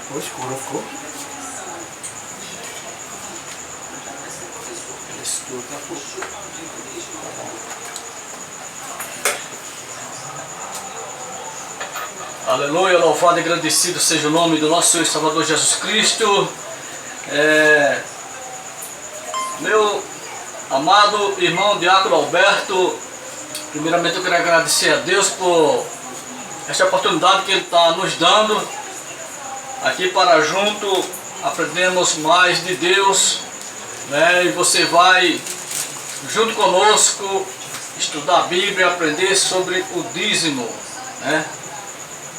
Ficou escuro, ficou? Escuro, tá pouco. Aleluia, louvado e agradecido seja o nome do nosso Senhor e Salvador Jesus Cristo. Meu amado irmão Diácono Alberto, primeiramente eu quero agradecer a Deus por esta oportunidade que Ele está nos dando aqui para junto aprendermos mais de Deus, né? E você vai junto conosco estudar a Bíblia, aprender sobre o dízimo, né?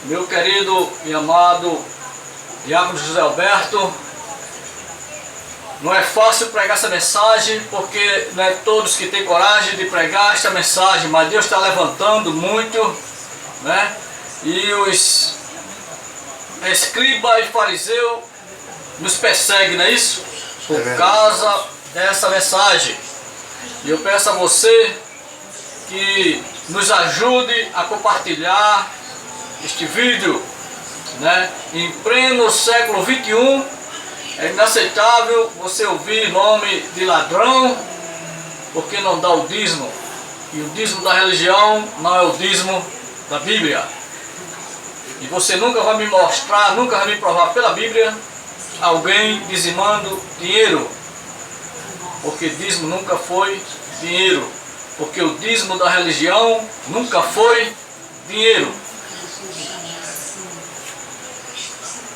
Meu querido e amado Diácono José Alberto, não é fácil pregar essa mensagem, porque não é todos que têm coragem de pregar esta mensagem, mas Deus está levantando muito, né? E os escribas e fariseus nos perseguem, não é isso? Por causa dessa mensagem. E eu peço a você que nos ajude a compartilhar este vídeo, né? Em pleno século 21 é inaceitável você ouvir nome de ladrão porque não dá o dízimo, e o dízimo da religião não é o dízimo da Bíblia. E você nunca vai me mostrar, nunca vai me provar pela Bíblia alguém dizimando dinheiro, porque dízimo nunca foi dinheiro, porque o dízimo da religião nunca foi dinheiro.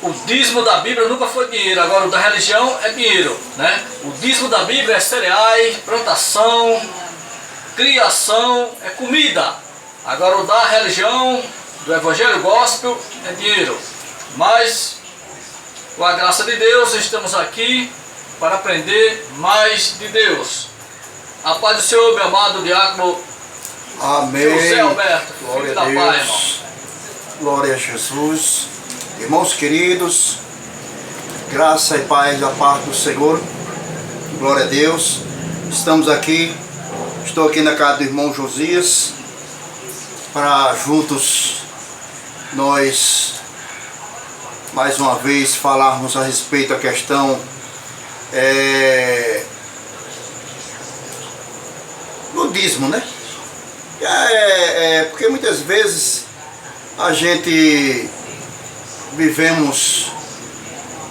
O dízimo da Bíblia nunca foi dinheiro, agora o da religião é dinheiro, né? O dízimo da Bíblia é cereais, plantação, criação, é comida. Agora o da religião, do Evangelho Gospel, é dinheiro. Mas, com a graça de Deus, estamos aqui para aprender mais de Deus. A paz do Senhor, meu amado Diácono Amém. José Alberto, Glória filho a da Deus. paz, irmão. Glória a Jesus. Irmãos queridos, graça e paz da parte do Senhor. Glória a Deus. Estamos aqui, estou aqui na casa do irmão Josias, para juntos nós mais uma vez falarmos a respeito da questão do dízimo, né? Porque muitas vezes a gente vivemos,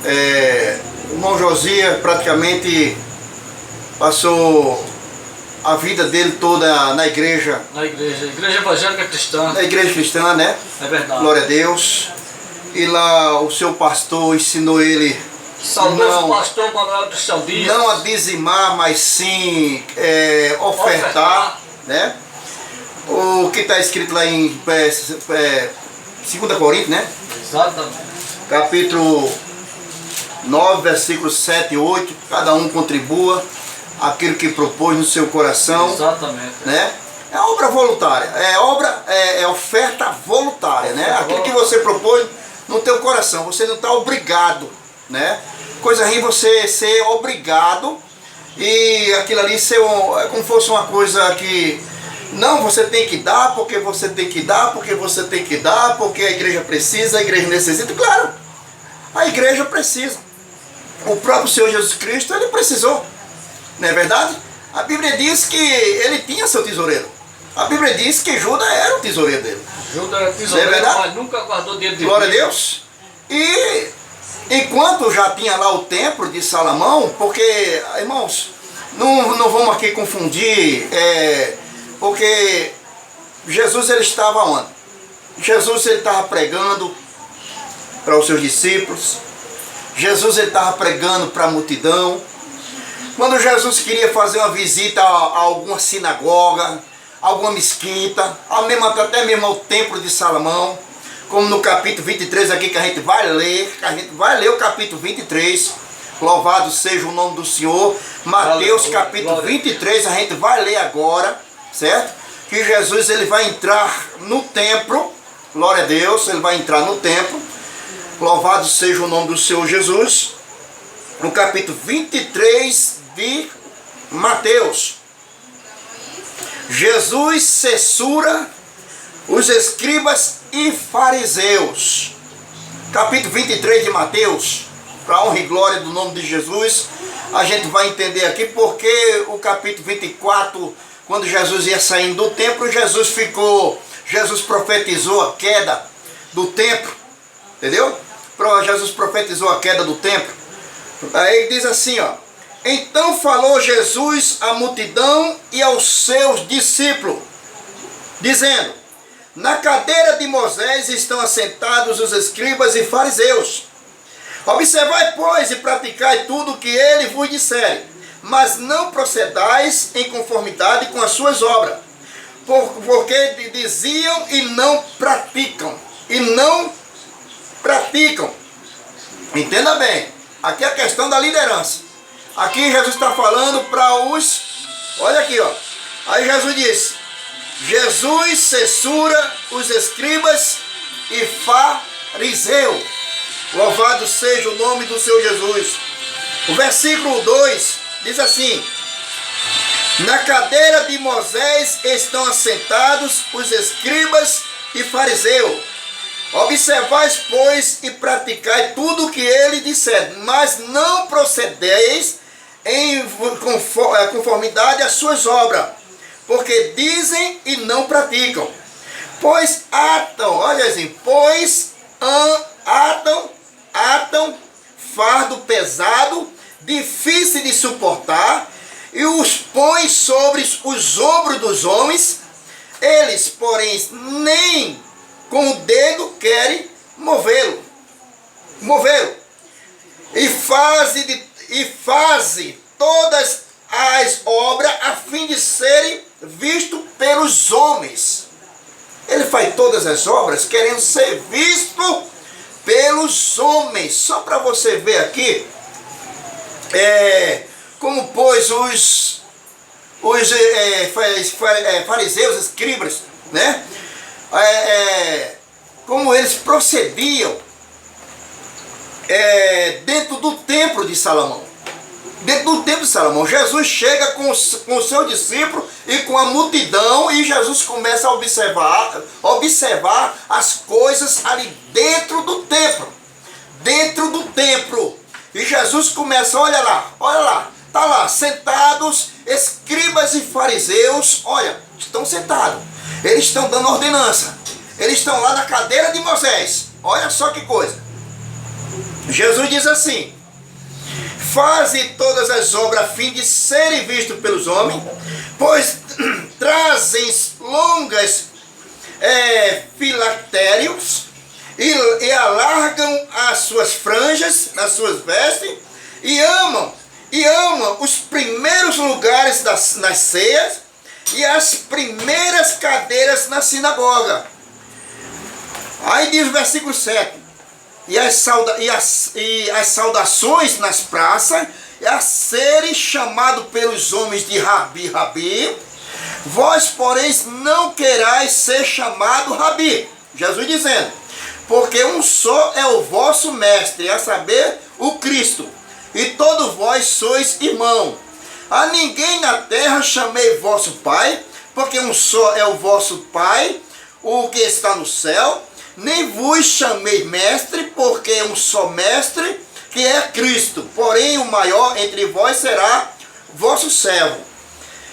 o irmão Josias praticamente passou a vida dele toda na igreja. Na igreja evangélica cristã. Na igreja cristã, né? É verdade. Glória a Deus. E lá o seu pastor ensinou ele Saudoso pastor Manuel Cristão Dias. não a dizimar, mas sim ofertar, né? O que está escrito lá em 2 Coríntios, né? Exatamente. Capítulo 9, versículos 7 e 8. Cada um contribua aquilo que propôs no seu coração. Exatamente. Né? É obra voluntária, é oferta voluntária, né? Aquilo que você propôs no teu coração, você não está obrigado, né? Coisa ruim você ser obrigado e aquilo ali ser é como fosse uma coisa que não, você tem que dar, porque você tem que dar, porque você tem que dar, porque a igreja precisa, a igreja necessita. Claro, a igreja precisa. O próprio Senhor Jesus Cristo, ele precisou, não é verdade? A Bíblia diz que ele tinha seu tesoureiro. A Bíblia diz que Judas era o tesoureiro dele. Judas era tesoureiro, não é verdade? mas nunca guardou dinheiro de Glória a Cristo. Deus. E enquanto já tinha lá o templo de Salomão, porque, irmãos, não vamos aqui confundir, porque Jesus ele estava onde? Jesus ele estava pregando para os seus discípulos. Jesus ele estava pregando para a multidão. Quando Jesus queria fazer uma visita a alguma sinagoga, alguma mesquita, até mesmo ao templo de Salomão, como no capítulo 23 aqui que a gente vai ler o capítulo 23, louvado seja o nome do Senhor. Mateus capítulo 23, a gente vai ler agora, certo? Que Jesus ele vai entrar no templo, glória a Deus, ele vai entrar no templo, louvado seja o nome do Senhor Jesus, no capítulo 23 de Mateus. Jesus censura os escribas e fariseus. capítulo 23 de Mateus, para a honra e glória do nome de Jesus, a gente vai entender aqui porque o capítulo 24, quando Jesus ia saindo do templo, Jesus profetizou a queda do templo, entendeu? Jesus profetizou a queda do templo. Aí diz assim, ó: então falou Jesus à multidão e aos seus discípulos, dizendo: na cadeira de Moisés estão assentados os escribas e fariseus. Observai, pois, e praticai tudo o que ele vos disser, mas não procedais em conformidade com as suas obras, porque diziam e não praticam. Entenda bem, aqui é a questão da liderança. Aqui Jesus está falando para os... Olha aqui, ó. Aí Jesus disse: Jesus censura os escribas e fariseus. Louvado seja o nome do seu Jesus. O versículo 2 diz assim: na cadeira de Moisés estão assentados os escribas e fariseus. Observais, pois, e praticai tudo o que ele disser, mas não procedeis em conformidade às suas obras, porque dizem e não praticam. Pois atam, olha assim, atam fardo pesado, difícil de suportar, e os põem sobre os ombros dos homens. Eles, porém, nem com o dedo querem movê-lo. E faze todas as obras a fim de serem vistos pelos homens. Ele faz todas as obras querendo ser visto pelos homens. Só para você ver aqui, como pois os fariseus, escribas, né? Como eles procediam dentro do templo de Salomão. Dentro do templo de Salomão, Jesus chega com o seu discípulo e com a multidão, e Jesus começa a observar as coisas ali dentro do templo. E Jesus começa, olha lá, tá lá, sentados, escribas e fariseus, olha, estão sentados. Eles estão dando ordenança. Eles estão lá na cadeira de Moisés. Olha só que coisa. Jesus diz assim: faze todas as obras a fim de serem vistos pelos homens, pois trazem longas filactérios e alargam as suas franjas nas suas vestes, e amam os primeiros lugares nas ceias e as primeiras cadeiras na sinagoga. Aí diz o versículo 7: e as saudações nas praças, e a serem chamados pelos homens de Rabi. Vós, porém, não querais ser chamado Rabi. Jesus dizendo: porque um só é o vosso mestre, a saber, o Cristo, e todos vós sois irmão. A ninguém na terra chamei vosso Pai, porque um só é o vosso Pai, o que está no céu. Nem vos chamei mestre, porque um só mestre, que é Cristo. Porém, o maior entre vós será vosso servo.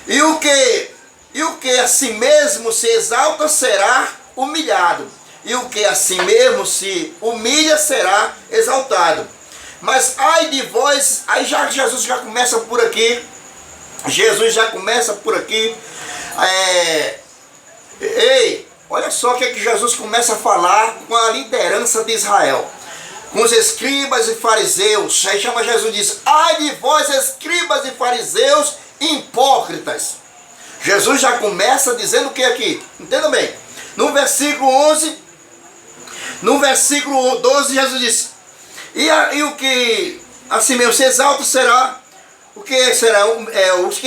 E o que a si mesmo se exalta será humilhado, e o que a si mesmo se humilha será exaltado. Mas ai de vós, aí Jesus já começa por aqui. Olha só o que Jesus começa a falar com a liderança de Israel, com os escribas e fariseus. Aí chama Jesus e diz: ai de vós, escribas e fariseus hipócritas. Jesus já começa dizendo o que aqui? Entenda bem. No versículo 12, Jesus diz: e o que assim mesmo se exalta será, o que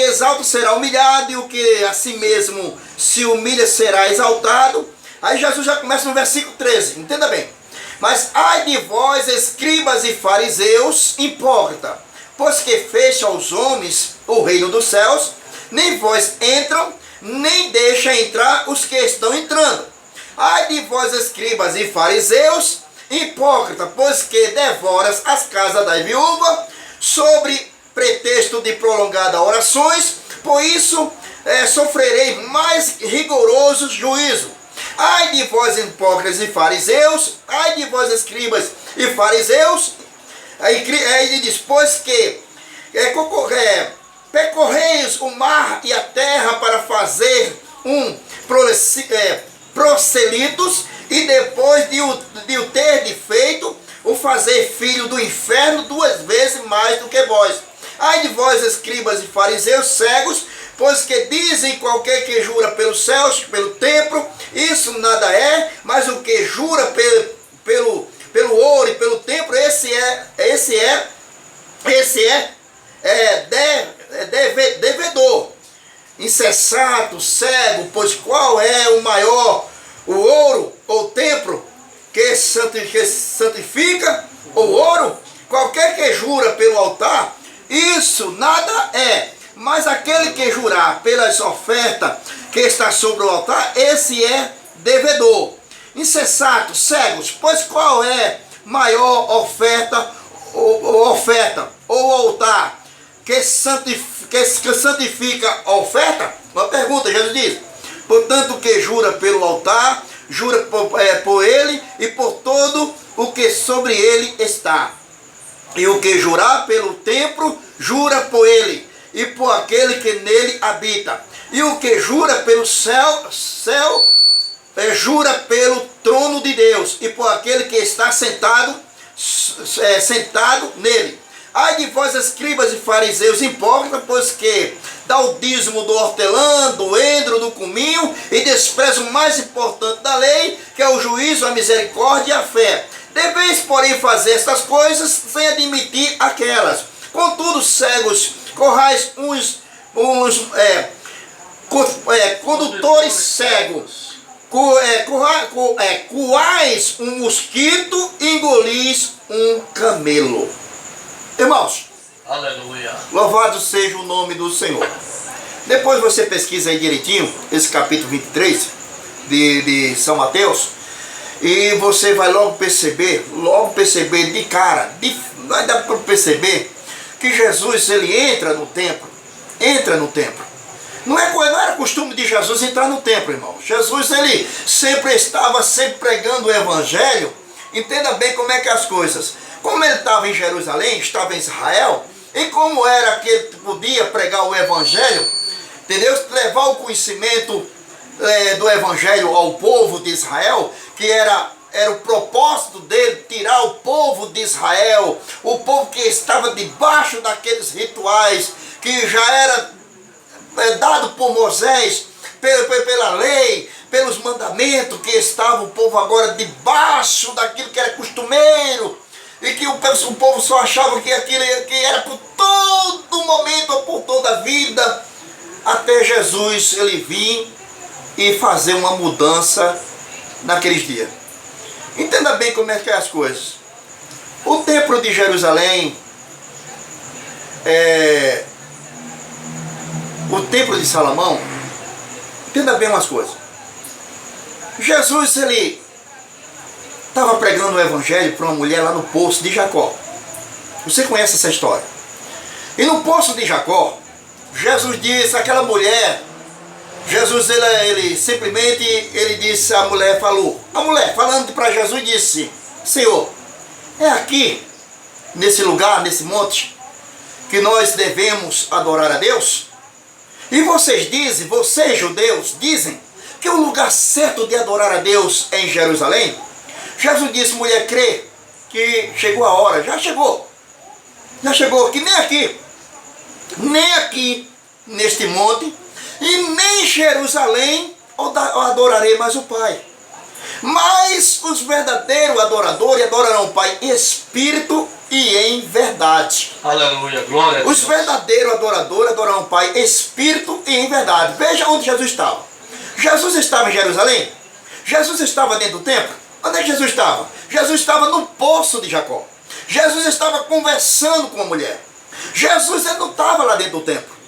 exalta será humilhado, e o que assim mesmo se humilha será exaltado. Aí Jesus já começa no versículo 13, entenda bem. Mas ai de vós, escribas e fariseus hipócritas, pois que fecha aos homens o reino dos céus, nem vós entram, nem deixa entrar os que estão entrando. Ai de vós, escribas e fariseus, hipócrita, pois que devoras as casas da viúva, sobre pretexto de prolongadas orações, por isso sofrerei mais rigoroso juízo. Ai de vós, hipócritas e fariseus, ai de vós, escribas e fariseus. Aí ele diz, pois que percorreis o mar e a terra para fazer proselitos, e depois de o ter feito, o fazer filho do inferno 2 vezes mais do que vós. Ai de vós, escribas e fariseus cegos, pois que dizem qualquer que jura pelos céus, pelo templo, isso nada é, mas o que jura pelo ouro e pelo templo, esse é devedor. Insensato, cego, pois qual é o maior, o ouro ou o templo que santifica o ouro? Qualquer que jura pelo altar, isso nada é, mas aquele que jurar pelas ofertas que está sobre o altar, esse é devedor. Insensato, cegos, pois qual é maior oferta ou altar que santifica a oferta? Uma pergunta, Jesus diz, portanto que jura pelo altar, jura por ele e por todo o que sobre ele está. E o que jurar pelo templo, jura por ele e por aquele que nele habita. E o que jura pelo céu, jura pelo trono de Deus e por aquele que está sentado nele. Ai de vós, escribas e fariseus hipócritas, pois que dá o dízimo do hortelã, do endro, do cominho, e despreza o mais importante da lei, que é o juízo, a misericórdia e a fé. Deveis, porém, fazer estas coisas sem admitir aquelas. Contudo, cegos, corrais condutores cegos, coais um mosquito e engolis um camelo. Irmãos, aleluia, louvado seja o nome do Senhor. Depois você pesquisa aí direitinho esse capítulo 23 de São Mateus, e você vai logo perceber de cara, vai dar para perceber que Jesus, ele entra no templo. Não era costume de Jesus entrar no templo, irmão. Jesus, ele sempre estava pregando o evangelho. Entenda bem como é que as coisas. Como ele estava em Jerusalém, estava em Israel, e como era que ele podia pregar o evangelho, entendeu? Levar o conhecimento do evangelho ao povo de Israel, que era o propósito dele, tirar o povo de Israel, o povo que estava debaixo daqueles rituais que já era dado por Moisés, pela lei, pelos mandamentos, que estava o povo agora debaixo daquilo que era costumeiro, e que o povo só achava que aquilo que era por todo momento, ou por toda a vida, até Jesus ele vir e fazer uma mudança naqueles dias. Entenda bem como é que é as coisas. O templo de Jerusalém, o templo de Salomão, entenda bem umas coisas. Jesus, ele estava pregando o evangelho para uma mulher lá no poço de Jacó. Você conhece essa história? E no poço de Jacó, Jesus disse àquela mulher, Jesus, ele simplesmente, ele disse, a mulher falando para Jesus, disse, Senhor, é aqui, nesse lugar, nesse monte, que nós devemos adorar a Deus? E vocês judeus, dizem que o lugar certo de adorar a Deus é em Jerusalém? Jesus disse, mulher, crê que chegou a hora, já chegou, que nem aqui, neste monte, e nem em Jerusalém adorarei mais o Pai. Mas os verdadeiros adoradores adorarão o Pai em espírito e em verdade. Aleluia, glória a Deus. Os verdadeiros adoradores adorarão o Pai em espírito e em verdade. Veja onde Jesus estava. Jesus estava em Jerusalém? Jesus estava dentro do templo? Onde é que Jesus estava? Jesus estava no poço de Jacó. Jesus estava conversando com a mulher. Jesus, ele não estava lá dentro do templo.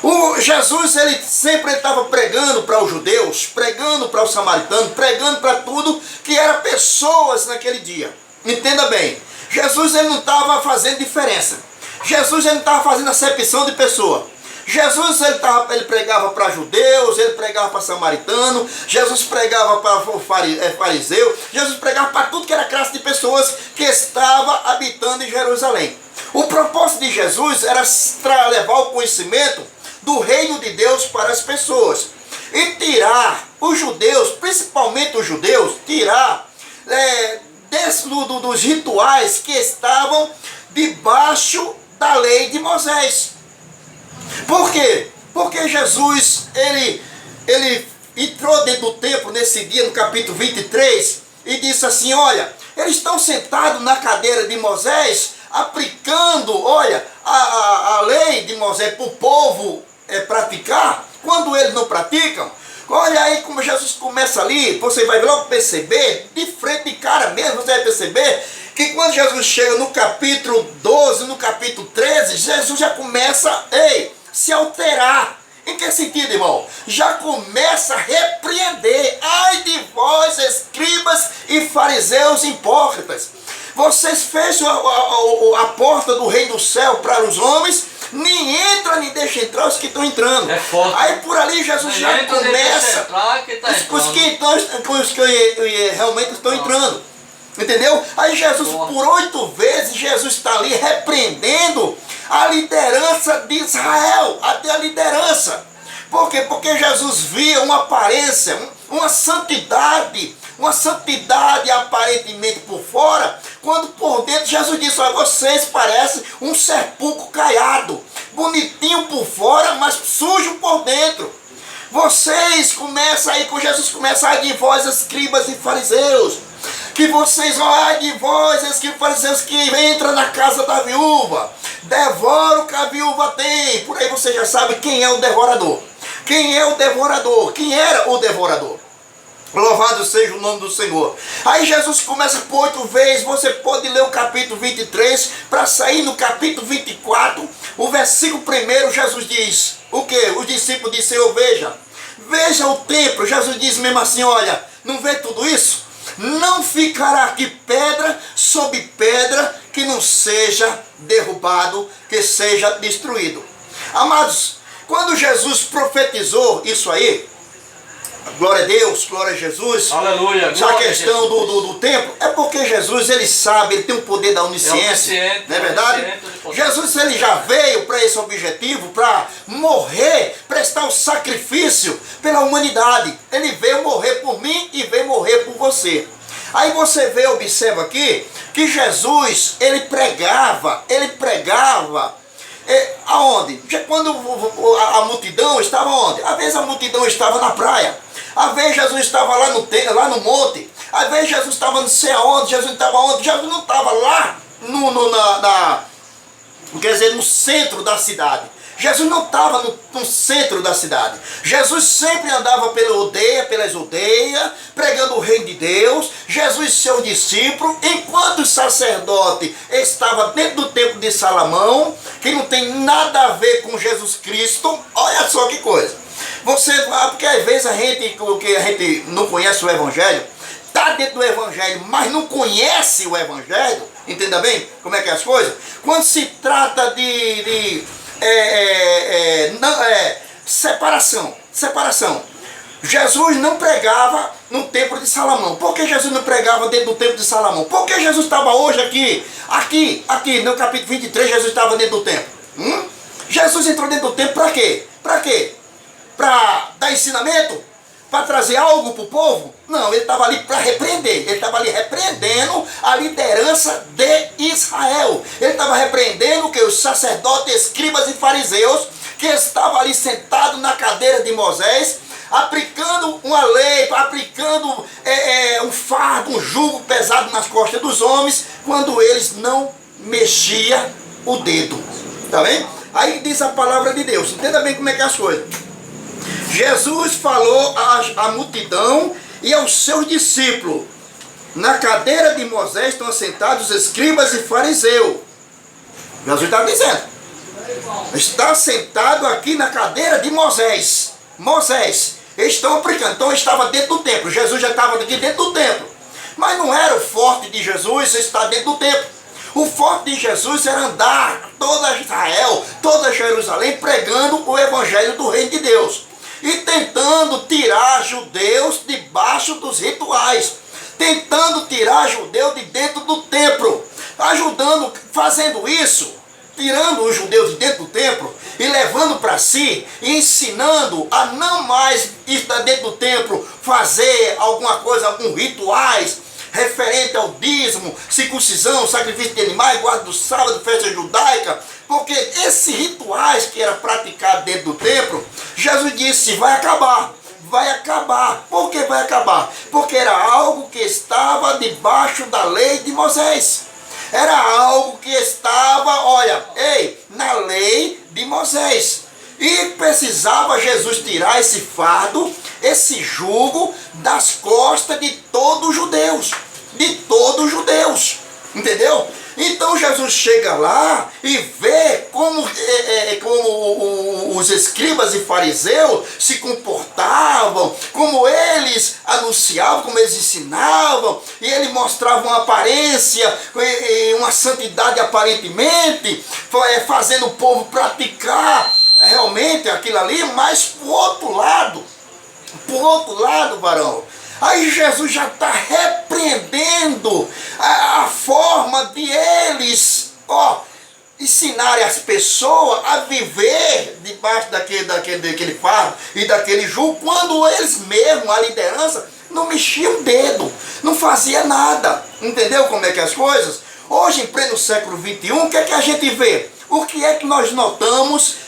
O Jesus, ele sempre estava pregando para os judeus, pregando para os samaritanos, pregando para tudo que era pessoas naquele dia. Entenda bem, Jesus ele não estava fazendo diferença. Jesus ele não estava fazendo acepção de pessoa. Jesus ele pregava para judeus, ele pregava para samaritano, Jesus pregava para fariseu, Jesus pregava para tudo que era classe de pessoas que estava habitando em Jerusalém. O propósito de Jesus era levar o conhecimento do reino de Deus para as pessoas e tirar os judeus, principalmente os judeus, tirar dos rituais que estavam debaixo da lei de Moisés. Por quê? Porque Jesus, ele entrou dentro do templo nesse dia, no capítulo 23, e disse assim, olha, eles estão sentados na cadeira de Moisés, aplicando, olha, a lei de Moisés para o povo praticar, quando eles não praticam. Olha aí como Jesus começa ali, você vai logo perceber, de frente de cara mesmo, você vai perceber que quando Jesus chega no capítulo 12, no capítulo 13, Jesus já começa se alterar. Em que sentido, irmão? Já começa a repreender. Ai de vós, escribas e fariseus hipócritas. Vocês fecham a porta do reino do céu para os homens, nem entra nem deixa entrar os que estão entrando. É forte. Aí por ali Jesus já começa com os que realmente estão entrando. Entendeu? Aí Jesus, por 8 vezes, Jesus está ali repreendendo a liderança de Israel, até a liderança. Por quê? Porque Jesus via uma aparência, uma santidade aparentemente por fora, quando por dentro Jesus disse, olha, vocês parecem um sepulcro caiado, bonitinho por fora, mas sujo por dentro. Vocês começam aí, com Jesus começa, ai de vós, escribas e fariseus, que vocês, ai de vós, escribas e fariseus, que entra na casa da viúva, devora o que a viúva tem. Por aí você já sabe quem é o devorador. Quem é o devorador? Quem era o devorador? Louvado seja o nome do Senhor. Aí Jesus começa por 8 vezes. Você pode ler o capítulo 23 para sair no capítulo 24. O versículo 1, Jesus diz o que? Os discípulos disseram, veja o templo. Jesus diz mesmo assim, olha, não vê tudo isso? Não ficará aqui pedra sobre pedra que não seja derrubado, que seja destruído. Amados, quando Jesus profetizou isso aí, glória a Deus, glória a Jesus. Aleluia. Essa questão do templo, é porque Jesus, ele sabe, ele tem o poder da onisciência, não é verdade? Jesus, ele já veio para esse objetivo, para morrer, prestar o sacrifício pela humanidade. Ele veio morrer por mim e veio morrer por você. Aí você vê, observa aqui, que Jesus, ele pregava, aonde? Quando a multidão estava onde? Às vezes a multidão estava na praia, às vezes Jesus estava lá no monte, às vezes Jesus estava não sei aonde, Jesus estava onde? Jesus não estava lá no centro da cidade. Jesus não estava no centro da cidade. Jesus sempre andava pelas aldeias, pregando o reino de Deus. Jesus e seu discípulo, enquanto o sacerdote estava dentro do templo de Salomão, que não tem nada a ver com Jesus Cristo. Olha só que coisa. Porque às vezes a gente não conhece o Evangelho, está dentro do Evangelho, mas não conhece o Evangelho. Entenda bem como é que é as coisas? Quando se trata de separação. Jesus não pregava no templo de Salomão. Por que Jesus não pregava dentro do templo de Salomão? Por que Jesus estava hoje aqui no capítulo 23, Jesus estava dentro do templo? Jesus entrou dentro do templo para quê? Para dar ensinamento? Para trazer algo para o povo? Não, ele estava ali para repreender. Ele estava ali repreendendo a liderança de Israel. Ele estava repreendendo que os sacerdotes, escribas e fariseus, que estavam ali sentados na cadeira de Moisés, aplicando uma lei, aplicando um fardo, um jugo pesado nas costas dos homens, quando eles não mexiam o dedo. Tá vendo? Aí diz a palavra de Deus. Entenda bem como é que é as coisas. Jesus falou à multidão e aos seus discípulos. Na cadeira de Moisés estão assentados os escribas e fariseus. Jesus estava dizendo. Está sentado aqui na cadeira de Moisés. Moisés. Eles estão brincando. Então ele estava dentro do templo. Jesus já estava aqui dentro do templo. Mas não era o forte de Jesus estar dentro do templo. O forte de Jesus era andar toda Israel, toda Jerusalém, pregando o evangelho do reino de Deus. E tentando tirar judeus debaixo dos rituais. Tentando tirar judeu de dentro do templo. Ajudando, fazendo isso, tirando os judeus de dentro do templo e levando para si, e ensinando a não mais estar dentro do templo, fazer alguma coisa, alguns rituais referente ao dízimo, circuncisão, sacrifício de animais, guarda do sábado, festa judaica, porque esses rituais que eram praticados dentro do templo, Jesus disse, vai acabar. Vai acabar. Por que vai acabar? Porque era algo que estava debaixo da lei de Moisés. Era algo que estava, olha, na lei de Moisés. E precisava Jesus tirar esse fardo, esse jugo das costas de todos os judeus. De todos os judeus. Entendeu? Então Jesus chega lá e vê como os escribas e fariseus se comportavam, como eles anunciavam, como eles ensinavam, e ele mostrava uma aparência, uma santidade aparentemente, fazendo o povo praticar realmente aquilo ali, mas por outro lado, varão, aí Jesus já está repreendendo a forma de eles, ensinarem as pessoas a viver debaixo daquele fardo e daquele jugo, quando eles mesmos, a liderança, não mexiam o dedo, não fazia nada. Entendeu como é que é as coisas? Hoje, em pleno século XXI, o que é que a gente vê? O que é que nós notamos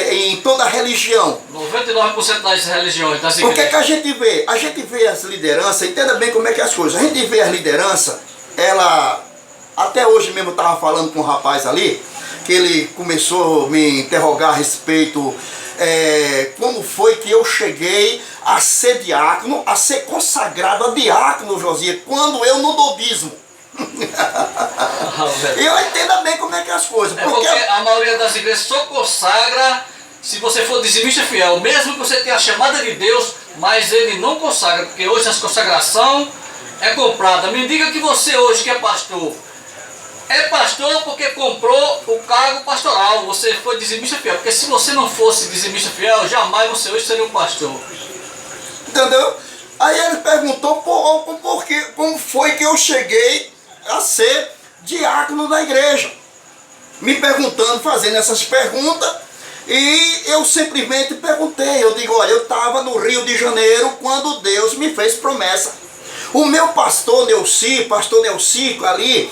em toda a religião? 99% das religiões, das igrejas. O que é que a gente vê? A gente vê as lideranças, entenda bem como é que é as coisas. A gente vê a liderança, ela... Até hoje mesmo eu estava falando com um rapaz ali, que ele começou a me interrogar a respeito... como foi que eu cheguei a ser diácono, a ser consagrado a diácono, Josias, quando eu no dou dízimo. Eu entendo bem como é que é as coisas. Porque a maioria das igrejas só consagra se você for dizimista fiel, mesmo que você tenha a chamada de Deus, mas ele não consagra, porque hoje essa consagração é comprada. Me diga que você hoje que é pastor porque comprou o cargo pastoral, você foi dizimista fiel, porque se você não fosse dizimista fiel, jamais você hoje seria um pastor. Entendeu? Aí ele perguntou como foi que eu cheguei a ser diácono da igreja. Me perguntando, fazendo essas perguntas, e eu simplesmente perguntei. Eu digo, olha, eu estava no Rio de Janeiro quando Deus me fez promessa. O meu pastor Neuci, ali,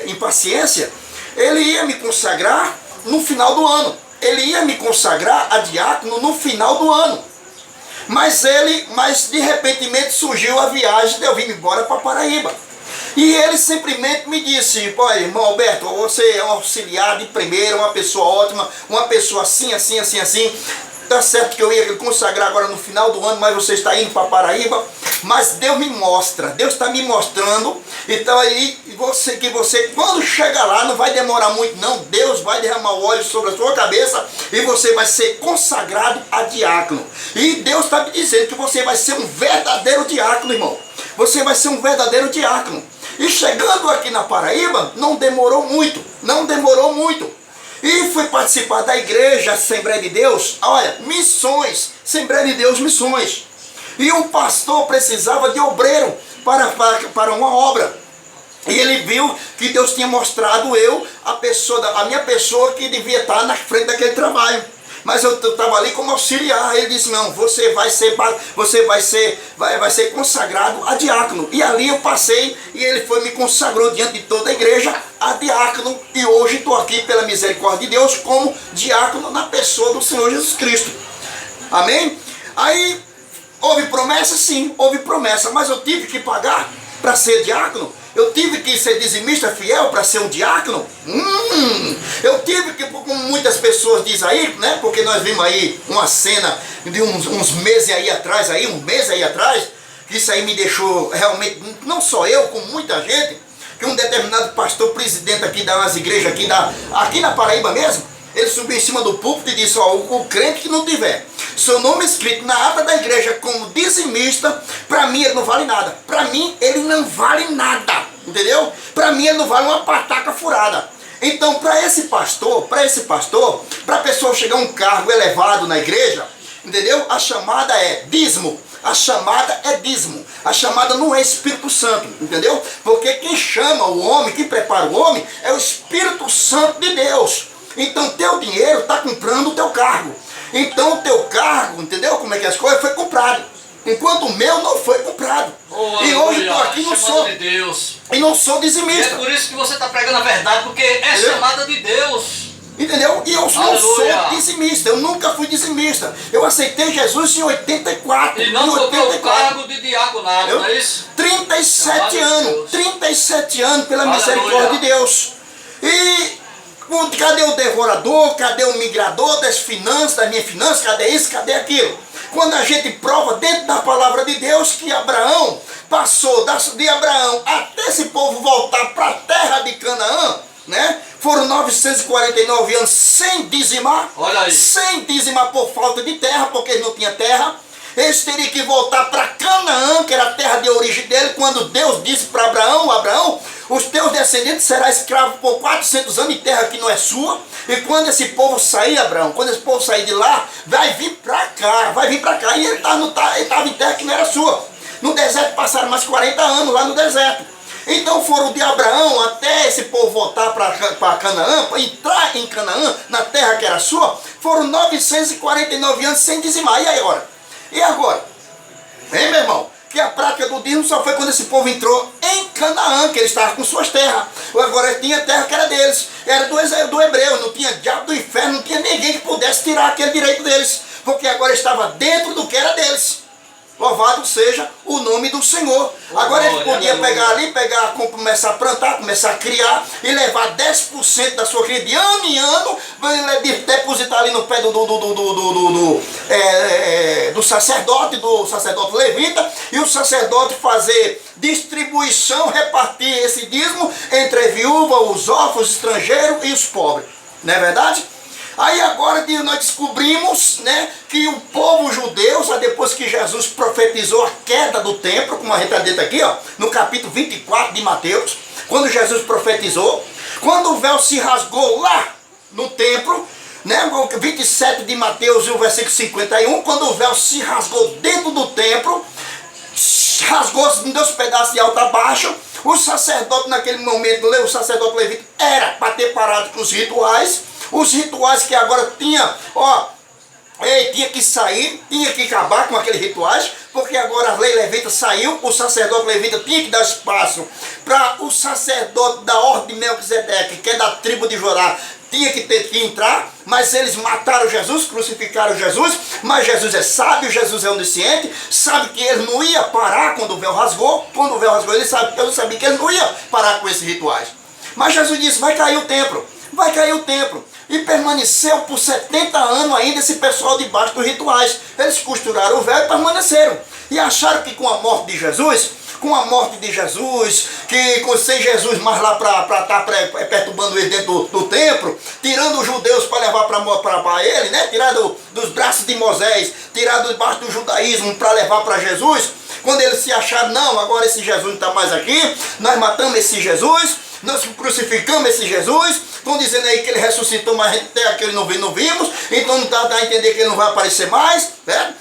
em Paciência, ele ia me consagrar no final do ano. Ele ia me consagrar a diácono no final do ano. Mas de repentemente surgiu a viagem de eu vir embora para Paraíba. E ele simplesmente me disse, pô, irmão Alberto, você é um auxiliar de primeira, uma pessoa ótima, uma pessoa assim. Tá certo que eu ia consagrar agora no final do ano, mas você está indo para Paraíba. Mas Deus me mostra, Deus está me mostrando. Então aí, você quando chega lá, não vai demorar muito não. Deus vai derramar o óleo sobre a sua cabeça e você vai ser consagrado a diácono. E Deus está me dizendo que você vai ser um verdadeiro diácono, irmão. Você vai ser um verdadeiro diácono. E chegando aqui na Paraíba, não demorou muito. E fui participar da igreja Assembleia de Deus. Olha, missões, Assembleia de Deus, missões. E um pastor precisava de obreiro para uma obra. E ele viu que Deus tinha mostrado a minha pessoa que devia estar na frente daquele trabalho. Mas eu estava ali como auxiliar. Ele disse, não, você vai ser consagrado a diácono. E ali eu passei e ele me consagrou diante de toda a igreja a diácono. E hoje estou aqui pela misericórdia de Deus como diácono na pessoa do Senhor Jesus Cristo. Amém? Aí, houve promessa? Sim, houve promessa. Mas eu tive que pagar para ser diácono? Eu tive que ser dizimista fiel para ser um diácono? Eu tive que, como muitas pessoas dizem aí, né? Porque nós vimos aí uma cena de uns meses aí atrás, um mês aí atrás, que isso aí me deixou realmente, não só eu, como muita gente, que um determinado pastor presidente aqui das igrejas aqui na Paraíba mesmo, ele subiu em cima do púlpito e disse, ó, o crente que não tiver seu nome escrito na ata da igreja como dizimista, para mim ele não vale nada. Para mim ele não vale nada, entendeu? Para mim ele não vale uma pataca furada. Então para esse pastor, para a pessoa chegar a um cargo elevado na igreja, entendeu? A chamada é dízimo. A chamada é dízimo. A chamada não é Espírito Santo, entendeu? Porque quem chama o homem, quem prepara o homem, é o Espírito Santo de Deus. Então teu dinheiro está comprando o teu cargo. Então o teu cargo, entendeu como é que as coisas foi comprado. Enquanto o meu não foi comprado. Oh, e hoje estou aqui não sou. De Deus. E não sou dizimista. E é por isso que você está pregando a verdade, porque é chamada de Deus. Entendeu? E eu não sou dizimista, eu nunca fui dizimista. Eu aceitei Jesus em 84. E não comprou o cargo de diaconado, não é isso? 37 anos. 37 anos pela misericórdia de Deus. E cadê o devorador? Cadê o migrador das finanças, das minhas finanças? Cadê isso? Cadê aquilo? Quando a gente prova dentro da palavra de Deus que Abraão passou de Abraão até esse povo voltar para a terra de Canaã, né? Foram 949 anos sem dizimar. Olha aí. Sem dizimar por falta de terra, porque ele não tinha terra. Eles teriam que voltar para Canaã, que era a terra de origem dele, quando Deus disse para Abraão, Abraão, os teus descendentes serão escravos por 400 anos em terra que não é sua. E quando esse povo sair, Abraão, quando esse povo sair de lá, vai vir para cá. E ele estava em terra que não era sua. No deserto passaram mais 40 anos lá no deserto. Então foram de Abraão até esse povo voltar para Canaã, para entrar em Canaã, na terra que era sua, foram 949 anos sem dizimar. E agora? Hein, meu irmão? Que a prática do dízimo só foi quando esse povo entrou em Canaã, que eles estavam com suas terras. Agora tinha terra que era deles, era do hebreu, não tinha diabo do inferno, não tinha ninguém que pudesse tirar aquele direito deles, porque agora estava dentro do que era deles. Louvado seja o nome do Senhor. Agora ele podia pegar ali, começar a plantar, começar a criar e levar 10% da sua cria de ano em ano, depositar ali no pé do sacerdote levita, e o sacerdote fazer distribuição, repartir esse dízimo entre a viúva, os órfãos, os estrangeiros e os pobres. Não é verdade? Aí agora nós descobrimos, né, que o povo judeu, só depois que Jesus profetizou a queda do templo, como a gente está dentro aqui, ó, no capítulo 24 de Mateus, quando Jesus profetizou, quando o véu se rasgou lá no templo, né, 27 de Mateus e o versículo 51, quando o véu se rasgou dentro do templo, rasgou-se em 2 pedaços de alto a baixo, o sacerdote naquele momento, o sacerdote levita, era para ter parado com os rituais que agora tinha que sair, tinha que acabar com aqueles rituais, porque agora a lei levita saiu, o sacerdote levita tinha que dar espaço para o sacerdote da ordem de Melquisedeque, que é da tribo de Judá, tinha que ter que entrar, mas eles mataram Jesus, crucificaram Jesus, mas Jesus é sábio, Jesus é onisciente, sabe que ele não ia parar quando o véu rasgou, eu sabia que ele não ia parar com esses rituais. Mas Jesus disse, vai cair o templo. E permaneceu por 70 anos ainda esse pessoal debaixo dos rituais. Eles costuraram o véu e permaneceram. E acharam que com a morte de Jesus, que sem Jesus mais lá para estar perturbando ele dentro do templo, tirando os judeus para levar para ele, né? Tirar dos braços de Moisés, tirar debaixo do judaísmo para levar para Jesus, quando eles se acharam, não, agora esse Jesus não está mais aqui, nós matamos esse Jesus, nós crucificamos esse Jesus, estão dizendo aí que ele ressuscitou, mas até aquele não vimos, então não dá a entender que ele não vai aparecer mais, né?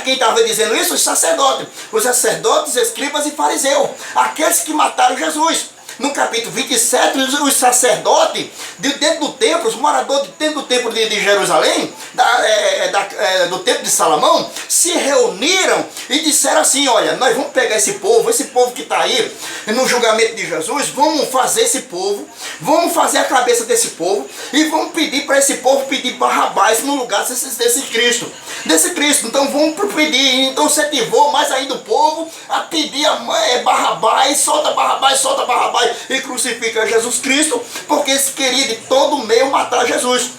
Quem estava dizendo isso? Os sacerdotes, escribas e fariseus, aqueles que mataram Jesus. No capítulo 27, os sacerdotes dentro do templo, os moradores dentro do templo de Jerusalém, do templo de Salomão, se reuniram e disseram assim, olha, nós vamos pegar esse povo que está aí no julgamento de Jesus, vamos fazer esse povo, vamos fazer a cabeça desse povo e vamos pedir para esse povo pedir Barrabás no lugar desse Cristo. Então vamos pedir, então incentivou mais ainda o povo a pedir Barrabás, solta Barrabás e crucifica Jesus Cristo, porque eles queriam de todo meio matar Jesus.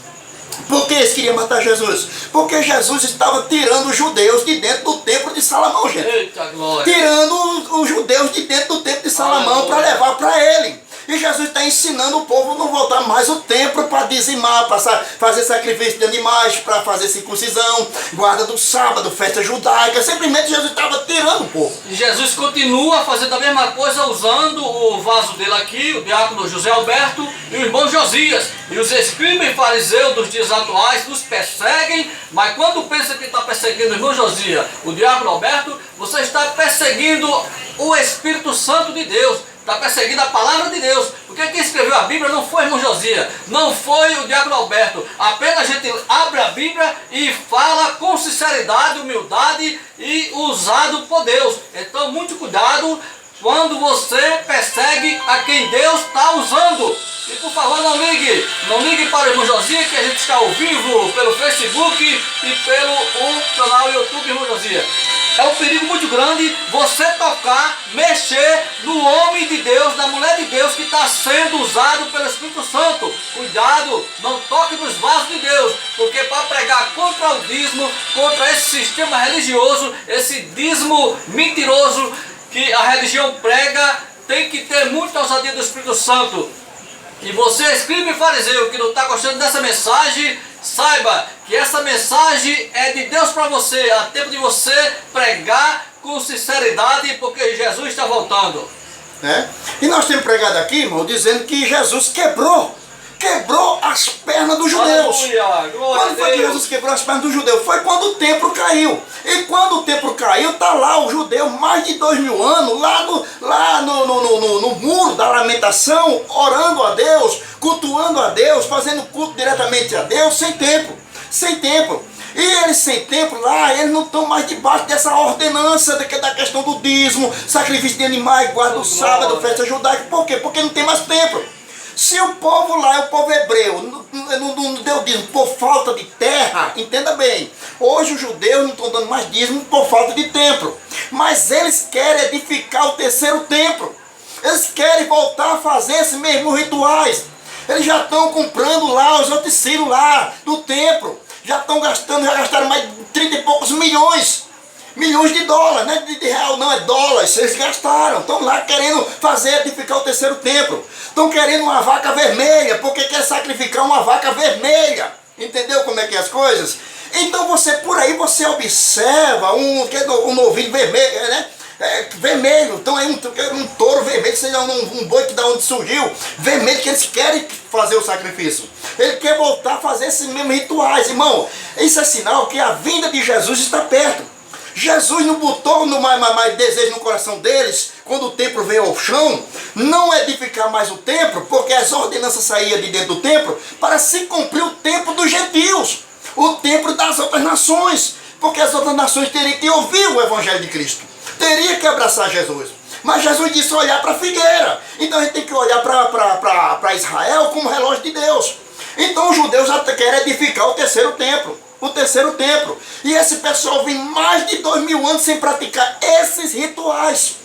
Por que eles queriam matar Jesus? Porque Jesus estava tirando os judeus de dentro do templo de Salomão, gente. Eita glória! Tirando os judeus de dentro do templo de Salomão para levar para ele. E Jesus está ensinando o povo a não voltar mais o templo para dizimar, para fazer sacrifício de animais, para fazer circuncisão, guarda do sábado, festa judaica. Simplesmente Jesus estava tirando o povo. E Jesus continua fazendo a mesma coisa, usando o vaso dele aqui, o diácono José Alberto e o irmão Josias. E os escribas e fariseus dos dias atuais nos perseguem, mas quando pensa que está perseguindo o irmão Josias, o diácono Alberto, você está perseguindo o Espírito Santo de Deus. Está perseguindo a palavra de Deus. Porque quem escreveu a Bíblia não foi o irmão Josias, não foi o diácono Alberto. Apenas a gente abre a Bíblia e fala com sinceridade, humildade e usado por Deus. Então, muito cuidado quando você persegue a quem Deus está usando. E por favor, não ligue para o irmão Josias, que a gente está ao vivo pelo Facebook e pelo canal YouTube Irmão Josias. É um perigo muito grande você tocar, mexer no homem de Deus, na mulher de Deus que está sendo usado pelo Espírito Santo. Cuidado, não toque nos vasos de Deus, porque para pregar contra o dízimo, contra esse sistema religioso, esse dízimo mentiroso que a religião prega, tem que ter muita ousadia do Espírito Santo. E você, escriba e fariseu, que não está gostando dessa mensagem, saiba que essa mensagem é de Deus para você. É tempo de você pregar com sinceridade, porque Jesus está voltando. E nós temos pregado aqui, irmão, dizendo que Jesus quebrou as pernas dos judeus. Quando foi que Jesus quebrou as pernas dos judeus? Foi quando o templo caiu. E quando o templo caiu, está lá o judeu, mais de 2000 anos, lá no muro da lamentação, orando a Deus, cultuando a Deus, fazendo culto diretamente a Deus, sem templo. E eles sem templo lá, eles não estão mais debaixo dessa ordenança da questão do dízimo, sacrifício de animais, guarda do sábado, festa judaica. Por quê? Porque não tem mais templo. Se o povo lá, o povo hebreu, não deu dízimo por falta de terra, entenda bem, hoje os judeus não estão dando mais dízimo por falta de templo, mas eles querem edificar o terceiro templo, eles querem voltar a fazer esses mesmos rituais, eles já estão comprando lá os utensílios lá do templo, já gastaram mais de 30 e poucos milhões de dólares, não é de real não, é dólares, eles gastaram, estão lá querendo edificar o terceiro templo, estão querendo uma vaca vermelha, porque quer sacrificar uma vaca vermelha, entendeu como é que é as coisas? Então por aí você observa um novilho vermelho, né? Vermelho, então aí um touro vermelho, seja um boi que da onde surgiu, vermelho, que eles querem fazer o sacrifício, ele quer voltar a fazer esses mesmos rituais, irmão, isso é sinal que a vinda de Jesus está perto. Jesus não botou mais desejo no coração deles, quando o templo veio ao chão, não edificar mais o templo, porque as ordenanças saíam de dentro do templo, para se cumprir o templo dos gentios, o templo das outras nações, porque as outras nações teriam que ouvir o Evangelho de Cristo, teriam que abraçar Jesus. Mas Jesus disse olhar para a figueira, então a gente tem que olhar para Israel como relógio de Deus. Então os judeus já querem edificar o terceiro templo. E esse pessoal vem mais de 2000 anos sem praticar esses rituais.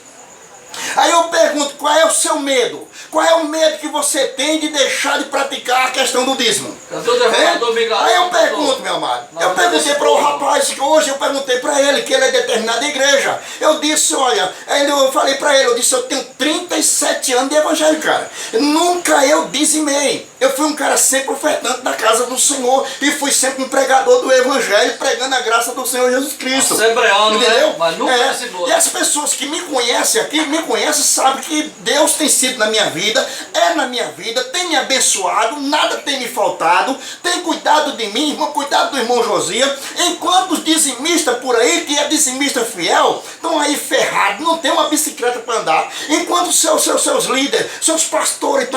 Aí eu pergunto, qual é o seu medo? Qual é o medo que você tem de deixar de praticar a questão do dízimo? Aí eu pergunto, meu amado, eu perguntei para o rapaz, que hoje eu perguntei para ele, que ele é de determinada igreja. Eu disse, olha, eu falei para ele, eu tenho 37 anos de evangelho, cara. Nunca eu dizimei. Eu fui um cara sempre ofertante da casa do Senhor e fui sempre um pregador do evangelho, pregando a graça do Senhor Jesus Cristo. Entendeu? Né? Mas nunca dizimou. E as pessoas que me conhecem aqui, sabem que Deus tem sido na minha vida, tem me abençoado, nada tem me faltado, tem cuidado de mim, cuidado do irmão Josias, enquanto os dizimistas por aí, que é dizimista fiel, estão aí ferrados, não tem uma bicicleta para andar, enquanto seus líderes, seus pastores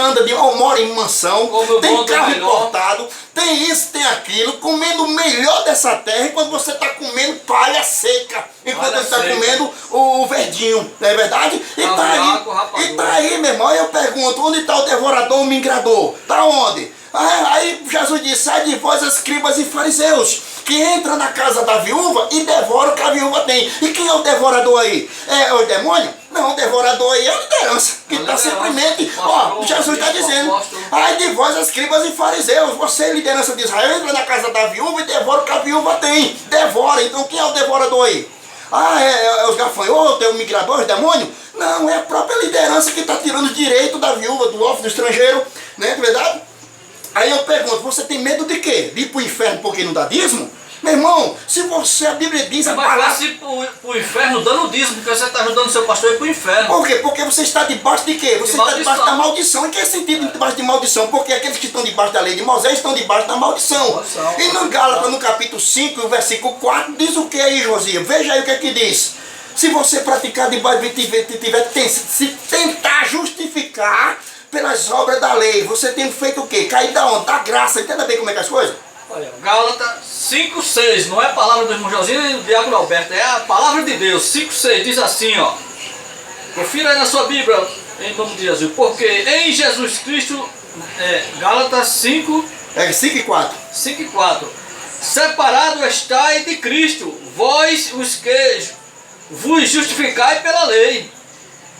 moram em mansão, tem carro importado, tem isso, tem aquilo, comendo o melhor dessa terra, enquanto você está comendo palha seca, enquanto você está comendo o verdinho, não é verdade? E tá aí, meu irmão, eu pergunto, onde está o devorador, o mingrador? Está onde? Aí Jesus disse, sai de vós, escribas e fariseus, que entra na casa da viúva e devora o que a viúva tem. E quem é o devorador aí? É o demônio? Não, o devorador aí é a liderança, que está simplesmente, Jesus está dizendo, ai de vós, escribas e fariseus, você, liderança de Israel, entra na casa da viúva e devora o que a viúva tem. Devora, então quem é o devorador aí? É os gafanhotos, é o migrador, os demônios? Não, é a própria liderança que está tirando o direito da viúva, do órfão, do estrangeiro, né, de verdade? Aí eu pergunto, você tem medo de quê? De ir para o inferno porque não dá dízimo? Meu irmão, se você, a Bíblia diz... É mais fácil ir pro inferno dando dízimo, porque você está ajudando o seu pastor a ir pro inferno. Por quê? Porque você está debaixo de quê? Você está debaixo da maldição. Em que sentido debaixo de maldição? Porque aqueles que estão debaixo da lei de Moisés estão debaixo da maldição. E no Gálatas, no capítulo 5, versículo 4, diz o que aí, Josias? Veja aí o que é que diz. Se você praticar debaixo se tentar justificar pelas obras da lei, você tem feito o quê? Cair da onde? Da graça. Entenda bem como é que é as coisas? Olha, Gálatas 5,6, não é a palavra do irmão Josinho nem do diácono Alberto, é a palavra de Deus. 5,6 diz assim, ó. Confira aí na sua Bíblia, em nome de Jesus. Porque em Jesus Cristo, Gálatas 5... 5 e 4. 5 e 4. Separado estáis de Cristo, vós os que vos justificai pela lei.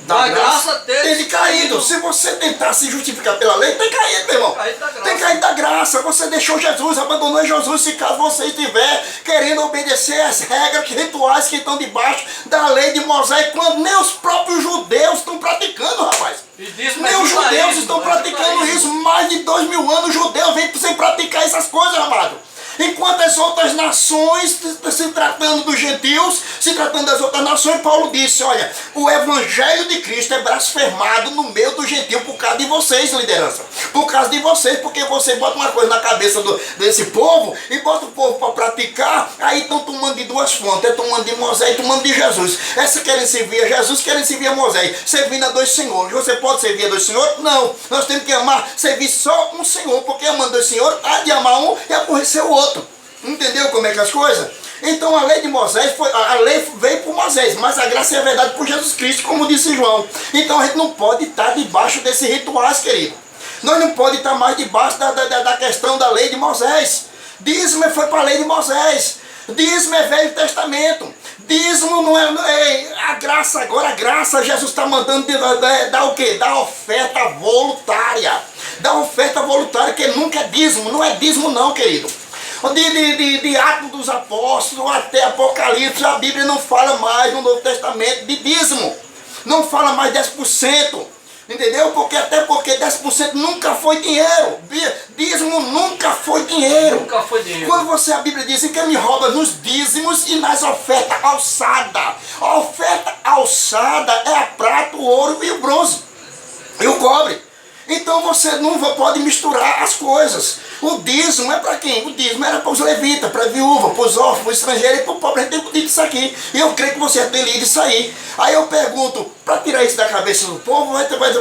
Da graça tem caído. Se você tentar se justificar pela lei, tem caído, meu irmão. Tem caído da graça. Você deixou Jesus, abandonou Jesus. Se caso você estiver querendo obedecer às regras rituais que estão debaixo da lei de Moisés, quando nem os próprios judeus estão praticando, rapaz. Nem os judeus estão praticando isso. Mais de 2000 anos os judeus vêm sem praticar essas coisas, amado. Enquanto as outras nações, se tratando dos gentios, se tratando das outras nações, Paulo disse, olha, o evangelho de Cristo é blasfemado no meio do gentio por causa de vocês, liderança. Por causa de vocês, porque você bota uma coisa na cabeça desse povo e bota o povo para praticar, aí estão tomando de duas fontes, tomando de Moisés e tomando de Jesus. Essa querem servir a Jesus, querem servir a Moisés, servindo a dois senhores. Você pode servir a dois senhores? Não. Nós temos que amar, servir só um senhor, porque amando dois senhores, há de amar um e aborrecer o outro. Entendeu como é que as coisas? Então a lei de Moisés, a lei veio por Moisés, mas a graça e a verdade por Jesus Cristo, como disse João. Então a gente não pode estar debaixo desses rituais, querido. Nós não podemos estar mais debaixo da questão da lei de Moisés. Dízimo foi para a lei de Moisés. Dízimo é Velho Testamento. Dízimo não é a graça. Agora a graça, Jesus está mandando dar o quê? Dar oferta voluntária. Dar oferta voluntária, que nunca é dízimo. Não é dízimo não, querido. De Atos dos Apóstolos até Apocalipse, a Bíblia não fala mais no Novo Testamento de dízimo. Não fala mais 10%. Entendeu? Até porque 10% nunca foi dinheiro. Dízimo nunca foi dinheiro. Nunca foi dinheiro. Quando a Bíblia diz que me rouba nos dízimos e nas ofertas alçadas. A oferta alçada é a prata, o ouro e o bronze. E o cobre. Então você não pode misturar as coisas. O dízimo é para quem? O dízimo era para os levitas, para a viúva, para os órfãos, para os estrangeiros e para o pobre. A gente tem dito isso aqui. E eu creio que você tem lido isso aí. Aí eu pergunto, para tirar isso da cabeça do povo,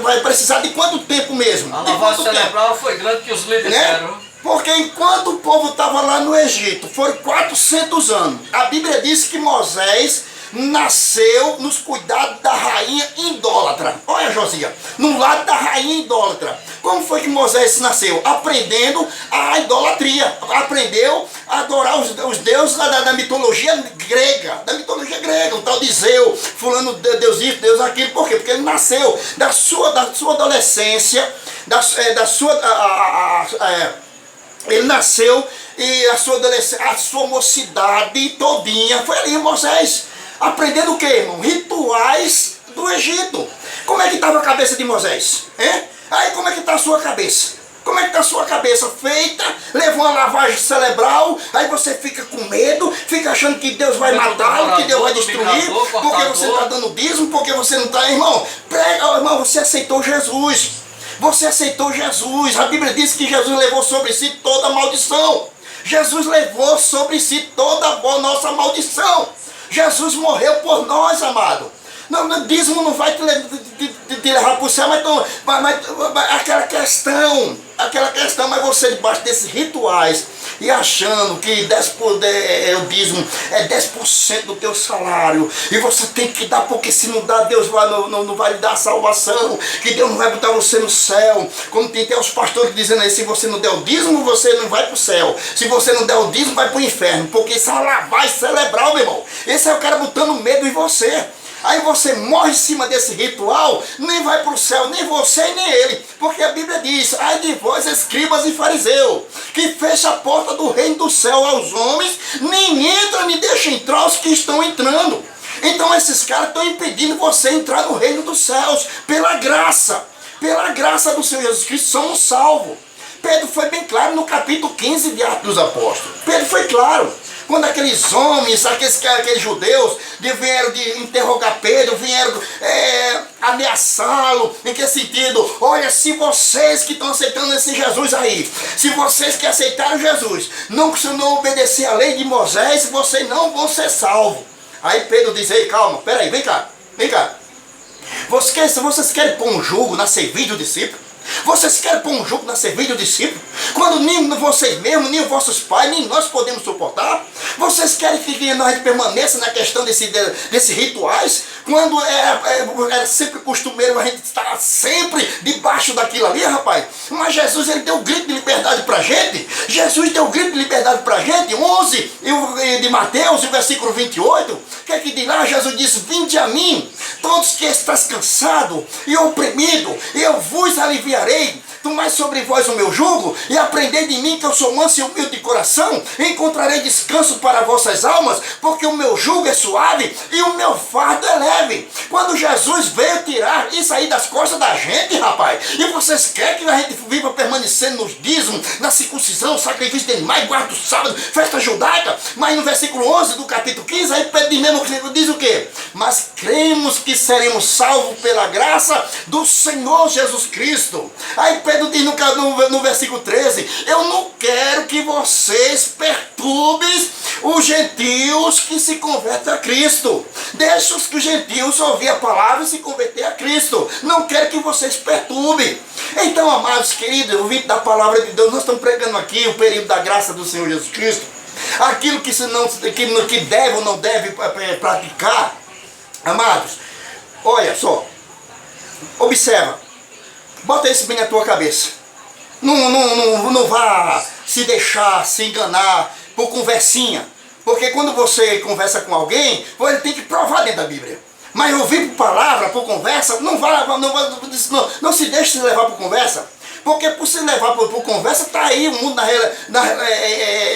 vai precisar de quanto tempo mesmo? A lavagem cerebral foi grande que os líderes deram. Porque enquanto o povo estava lá no Egito, foram 400 anos. A Bíblia diz que Moisés nasceu nos cuidados da rainha idólatra. Olha, Josias, no lado da rainha idólatra. Como foi que Moisés nasceu? Aprendendo a idolatria. Aprendeu a adorar os deuses da mitologia grega. Da mitologia grega, o tal de Zeus, fulano Deus isso, Deus aquilo. Por quê? Porque ele nasceu da sua adolescência, ele nasceu e a sua mocidade todinha foi ali em Moisés. Aprendendo o que, irmão? Rituais do Egito. Como é que estava a cabeça de Moisés? Aí como é que está a sua cabeça? Como é que está a sua cabeça? Feita, levou uma lavagem cerebral, aí você fica com medo, fica achando que Deus vai matá-lo, que Deus vai destruir, porque você está dando dízimo, porque você não está... Irmão, irmão, você aceitou Jesus. Você aceitou Jesus. A Bíblia diz que Jesus levou sobre si toda a maldição. Jesus levou sobre si toda a nossa maldição. Jesus morreu por nós, amado. Não, dízimo não vai te levar para o céu, mas aquela questão, mas você debaixo desses rituais e achando que o dízimo é 10% do teu salário e você tem que dar, porque se não dá, Deus não vai lhe dar a salvação, que Deus não vai botar você no céu. Como tem até os pastores dizendo aí, se você não der o dízimo, você não vai para o céu. Se você não der o dízimo, vai para o inferno, porque isso é uma lavagem cerebral, meu irmão. Esse é o cara botando medo em você. Aí você morre em cima desse ritual, nem vai para o céu, nem você nem ele. Porque a Bíblia diz, ai de vós, escribas e fariseus, que fecha a porta do reino do céu aos homens, nem entra nem deixa entrar os que estão entrando. Então esses caras estão impedindo você entrar no reino dos céus. Pela graça do Senhor Jesus Cristo, somos salvos. Pedro foi bem claro no capítulo 15 de Atos dos Apóstolos. Pedro foi claro. Quando aqueles homens, aqueles judeus, vieram de interrogar Pedro, vieram ameaçá-lo. Em que sentido? Olha, se vocês que estão aceitando esse Jesus aí, se vocês que aceitaram Jesus, não obedecer a lei de Moisés, vocês não vão ser salvos. Aí Pedro diz, ei, calma, peraí, vem cá. Vocês querem pôr um jugo na cerviz do discípulo? Vocês querem pôr um jugo na cerviz do discípulo? Quando nem vocês mesmos, nem os vossos pais, nem nós podemos suportar? Vocês querem que nós permaneça na questão desses rituais? Quando era sempre costumeiro a gente estar sempre debaixo daquilo ali, rapaz. Mas Jesus, ele deu um grito de liberdade pra gente. Jesus deu um grito de liberdade pra gente. 11 de Mateus, versículo 28. O que é que diz lá? Jesus disse, vinde a mim, todos que estás cansado e oprimido, eu vos aliviarei. Tomai sobre vós o meu jugo e aprendei de mim, que eu sou manso e humilde de coração, e encontrarei descanso para vossas almas, porque o meu jugo é suave e o meu fardo é leve. Quando Jesus veio tirar isso aí das costas da gente, rapaz, e vocês querem que a gente viva permanecendo nos dízimos, na circuncisão, sacrifício de animais, guarda o sábado, festa judaica, mas no versículo 11 do capítulo 15, aí Pedro diz o quê? Mas cremos que seremos salvos pela graça do Senhor Jesus Cristo. Aí Pedro diz no versículo 13, eu não quero que vocês perturbem os gentios que se convertem a Cristo. Deixa os gentios ouvir a palavra e se converter a Cristo. Não quero que vocês perturbem. Então, amados queridos, ouvintes da palavra de Deus, nós estamos pregando aqui o período da graça do Senhor Jesus Cristo. Aquilo que deve ou não deve praticar. Amados, olha só, observa. Bota isso bem na tua cabeça. Não vá se deixar se enganar por conversinha. Porque quando você conversa com alguém, ele tem que provar dentro da Bíblia. Mas ouvir por palavra, por conversa, não se deixe se levar por conversa. Porque por se levar por conversa, está aí o mundo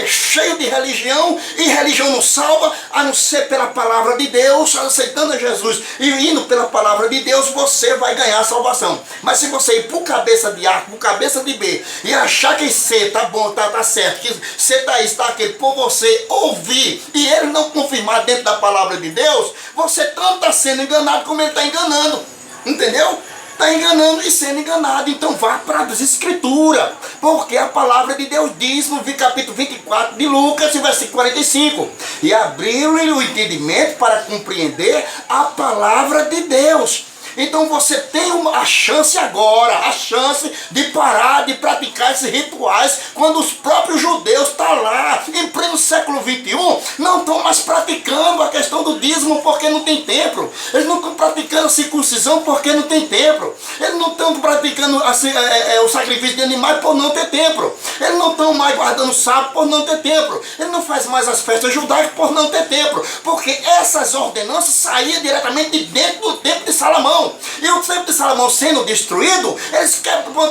cheio de religião, e religião não salva, a não ser pela palavra de Deus, aceitando a Jesus e indo pela palavra de Deus, você vai ganhar a salvação. Mas se você ir por cabeça de A, por cabeça de B, e achar que C tá bom, tá certo, que C tá isso, tá aquele, por você ouvir, e ele não confirmar dentro da palavra de Deus, você tanto está sendo enganado como ele está enganando. Entendeu? Está enganando e sendo enganado. Então vá para as escrituras, porque a palavra de Deus diz no capítulo 24 de Lucas, versículo 45, e abriu-lhe o entendimento para compreender a palavra de Deus. Então você tem a chance agora, a chance de parar de praticar esses rituais, quando os próprios judeus estão lá, em pleno século 21, não estão mais praticando a questão do dízimo porque não tem templo. Eles não estão praticando a circuncisão porque não tem templo. Eles não estão praticando o sacrifício de animais por não ter templo. Eles não estão mais guardando o sábado por não ter templo. Eles não fazem mais as festas judaicas por não ter templo. Porque essas ordenanças saíam diretamente de dentro do templo de Salomão. E o templo de Salomão sendo destruído,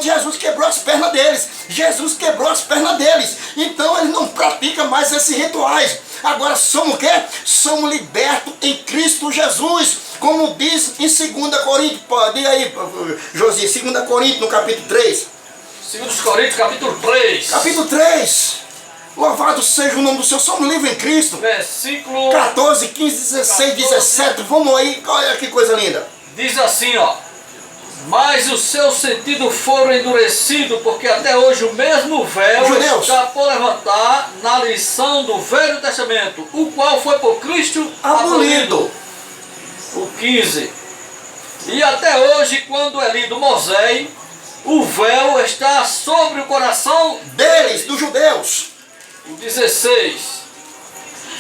Jesus quebrou as pernas deles. Jesus quebrou as pernas deles. Então eles não praticam mais esses rituais. Agora somos o quê? Somos libertos em Cristo Jesus. Como diz em 2 Coríntios, diga aí, Josias, 2 Coríntios, no capítulo 3. 2 Coríntios, capítulo 3. Capítulo 3. Louvado seja o nome do Senhor. Somos livres em Cristo. Versículo 14, 15, 16, 17. Vamos aí, olha que coisa linda. Diz assim, ó. Mas os seus sentidos foram endurecidos, porque até hoje o mesmo véu está por levantar na lição do Velho Testamento, o qual foi por Cristo abolido. O 15. E até hoje, quando é lido Moisés, o véu está sobre o coração deles, dos judeus. O 16.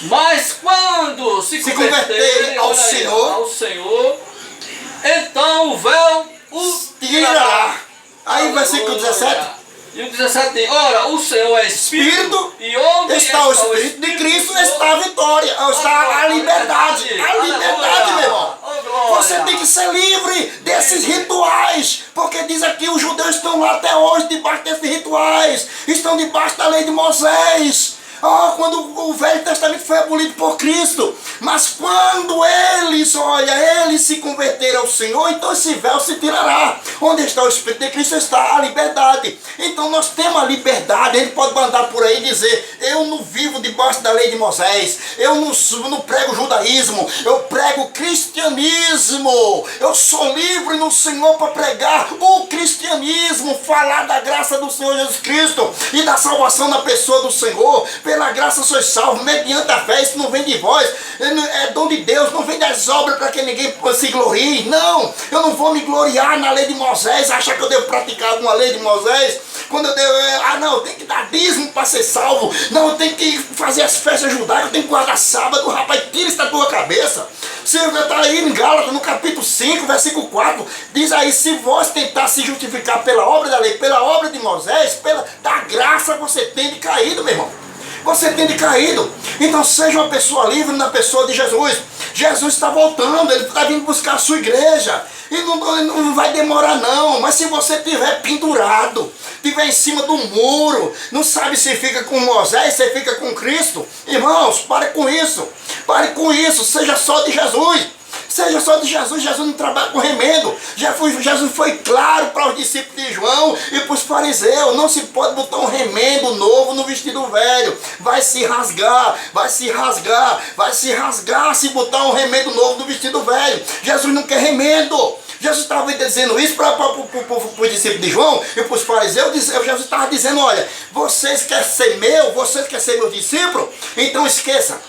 Mas quando se converterem ao Senhor, então o véu os tirará. Aí o versículo 17. E o 17 tem, ora, o Senhor é Espírito, e onde está o Espírito de Cristo, está a vitória, está a liberdade. A liberdade, meu irmão. Você tem que ser livre desses rituais, porque diz aqui, os judeus estão lá até hoje debaixo desses rituais, estão debaixo da lei de Moisés. Quando o Velho Testamento foi abolido por Cristo. Mas quando eles se converterem ao Senhor, então esse véu se tirará. Onde está o Espírito de Cristo está a liberdade. Então nós temos a liberdade. A gente pode andar por aí e dizer: eu não vivo debaixo da lei de Moisés, eu não prego judaísmo, eu prego cristianismo. Eu sou livre no Senhor para pregar o cristianismo, falar da graça do Senhor Jesus Cristo e da salvação na pessoa do Senhor. Pela graça sois salvos, mediante a fé. Isso não vem de vós, é dom de Deus, não vem das obras para que ninguém se glorie. Não, eu não vou me gloriar na lei de Moisés, achar que eu devo praticar alguma lei de Moisés. Quando eu devo, não, eu tenho que dar dízimo para ser salvo. Não, eu tenho que fazer as festas judaicas, eu tenho que guardar sábado. Rapaz, tira isso da tua cabeça. Você está aí em Gálatas, no capítulo 5, versículo 4, diz aí: se vós tentar se justificar pela obra da lei, pela obra de Moisés, da graça, você tem de caído, meu irmão. Você tem de caído. Então seja uma pessoa livre na pessoa de Jesus. Jesus está voltando, ele está vindo buscar a sua igreja. E não vai demorar não. Mas se você estiver pendurado, estiver em cima do muro, não sabe se fica com Moisés, se fica com Cristo, irmãos, pare com isso. Pare com isso, seja só de Jesus. Seja só de Jesus. Jesus não trabalha com remendo. Jesus foi claro para os discípulos de João e para os fariseus: não se pode botar um remendo novo no vestido velho. Vai se rasgar, vai se rasgar, vai se rasgar se botar um remendo novo no vestido velho. Jesus não quer remendo. Jesus estava dizendo isso para os discípulos de João e para os fariseus. Jesus estava dizendo: olha, vocês querem ser vocês querem ser meus discípulos? Então esqueça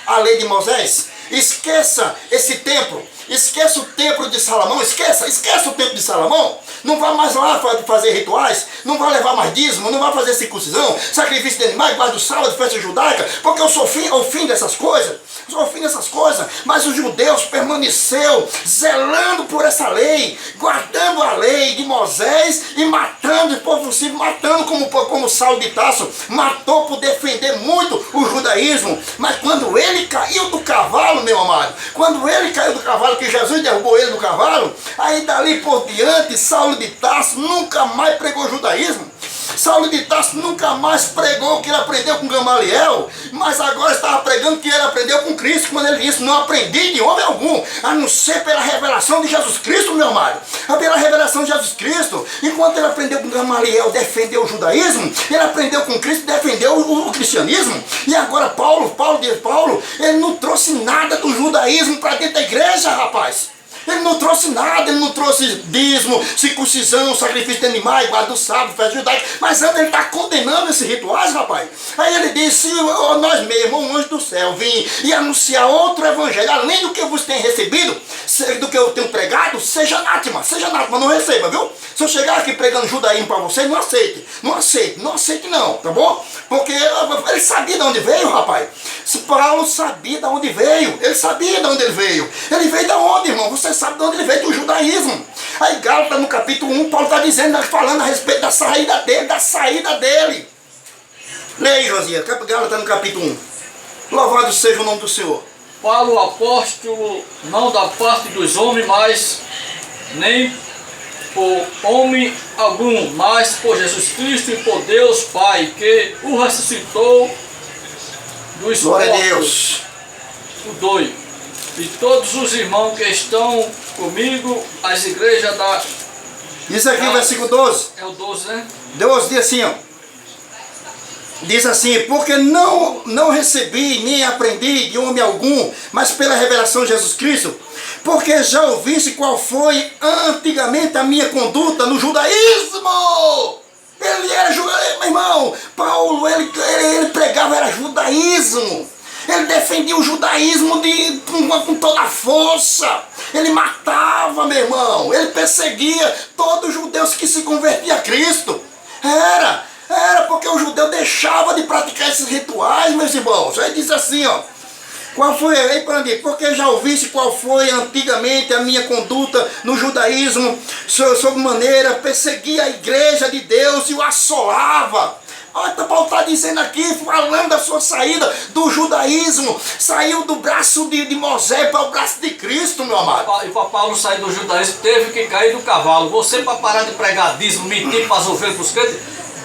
a lei de Moisés. Esqueça esse templo. Esqueça o templo de Salomão. Esqueça o templo de Salomão. Não vá mais lá fazer rituais. Não vá levar mais dízimo. Não vá fazer circuncisão, sacrifício de animais, guarda do sábado, festa judaica. Porque eu sou o fim dessas coisas. Eu sou o fim dessas coisas. Mas os judeus permaneceu zelando por essa lei, guardando a lei de Moisés e matando o povo possível, matando como Saulo de Tarso matou por defender muito o judaísmo. Mas quando ele caiu do cavalo, meu amado, quando ele caiu do cavalo, que Jesus derrubou ele do cavalo, aí dali por diante, Saulo de Tarso nunca mais pregou judaísmo. Saulo de Tarso nunca mais pregou o que ele aprendeu com Gamaliel, mas agora estava pregando o que ele aprendeu com Cristo, quando ele disse: não aprendi de homem algum, a não ser pela revelação de Jesus Cristo, meu amado. Pela revelação de Jesus Cristo. Enquanto ele aprendeu com Gamaliel, defendeu o judaísmo, ele aprendeu com Cristo, defendeu o cristianismo. E agora Paulo, ele não trouxe nada do judaísmo para dentro da igreja, rapaz. Ele não trouxe nada, ele não trouxe dízimo, circuncisão, sacrifício de animais, guarda do sábado, festa judaica. Mas antes ele está condenando esses rituais, rapaz. Aí ele disse: nós mesmos, um anjo do céu, vim e anunciar outro evangelho, além do que eu vos tenho recebido, do que eu tenho pregado, seja anátema, não receba, viu? Se eu chegar aqui pregando judaísmo para vocês, não aceite não, tá bom? Porque ele sabia de onde veio, rapaz. Paulo sabia de onde veio, ele sabia de onde ele veio. Ele veio de onde, irmão? Você sabe de onde ele veio, do judaísmo. Aí Gálatas no capítulo 1, Paulo está dizendo, falando a respeito da saída dele. Leia aí, Josias, Gálatas no capítulo 1. Louvado seja o nome do Senhor. Paulo, apóstolo, não da parte dos homens, mas nem por homem algum, mas por Jesus Cristo e por Deus Pai, que o ressuscitou dos Glória mortos. a Deus. O 2. E todos os irmãos que estão comigo, as igrejas da... Isso aqui, versículo 12. É o 12, né? 12 diz assim, ó. Diz assim: porque não recebi nem aprendi de homem algum, mas pela revelação de Jesus Cristo, porque já ouviste qual foi antigamente a minha conduta no judaísmo. Ele era judaísmo, meu irmão. Paulo, ele pregava, era judaísmo. Ele defendia o judaísmo com toda a força. Ele matava, meu irmão. Ele perseguia todos os judeus que se convertiam a Cristo. Era porque o judeu deixava de praticar esses rituais, meus irmãos. Aí diz assim, ó: qual foi, porque já ouviste qual foi antigamente a minha conduta no judaísmo, sob maneira perseguia a igreja de Deus e o assolava. Olha, Paulo está dizendo aqui, falando da sua saída do judaísmo, saiu do braço de Moisés para o braço de Cristo, meu amado. E para Paulo sair do judaísmo, teve que cair do cavalo. Você, para parar de pregar dízimo, mentir para as ovelhas, para os crentes,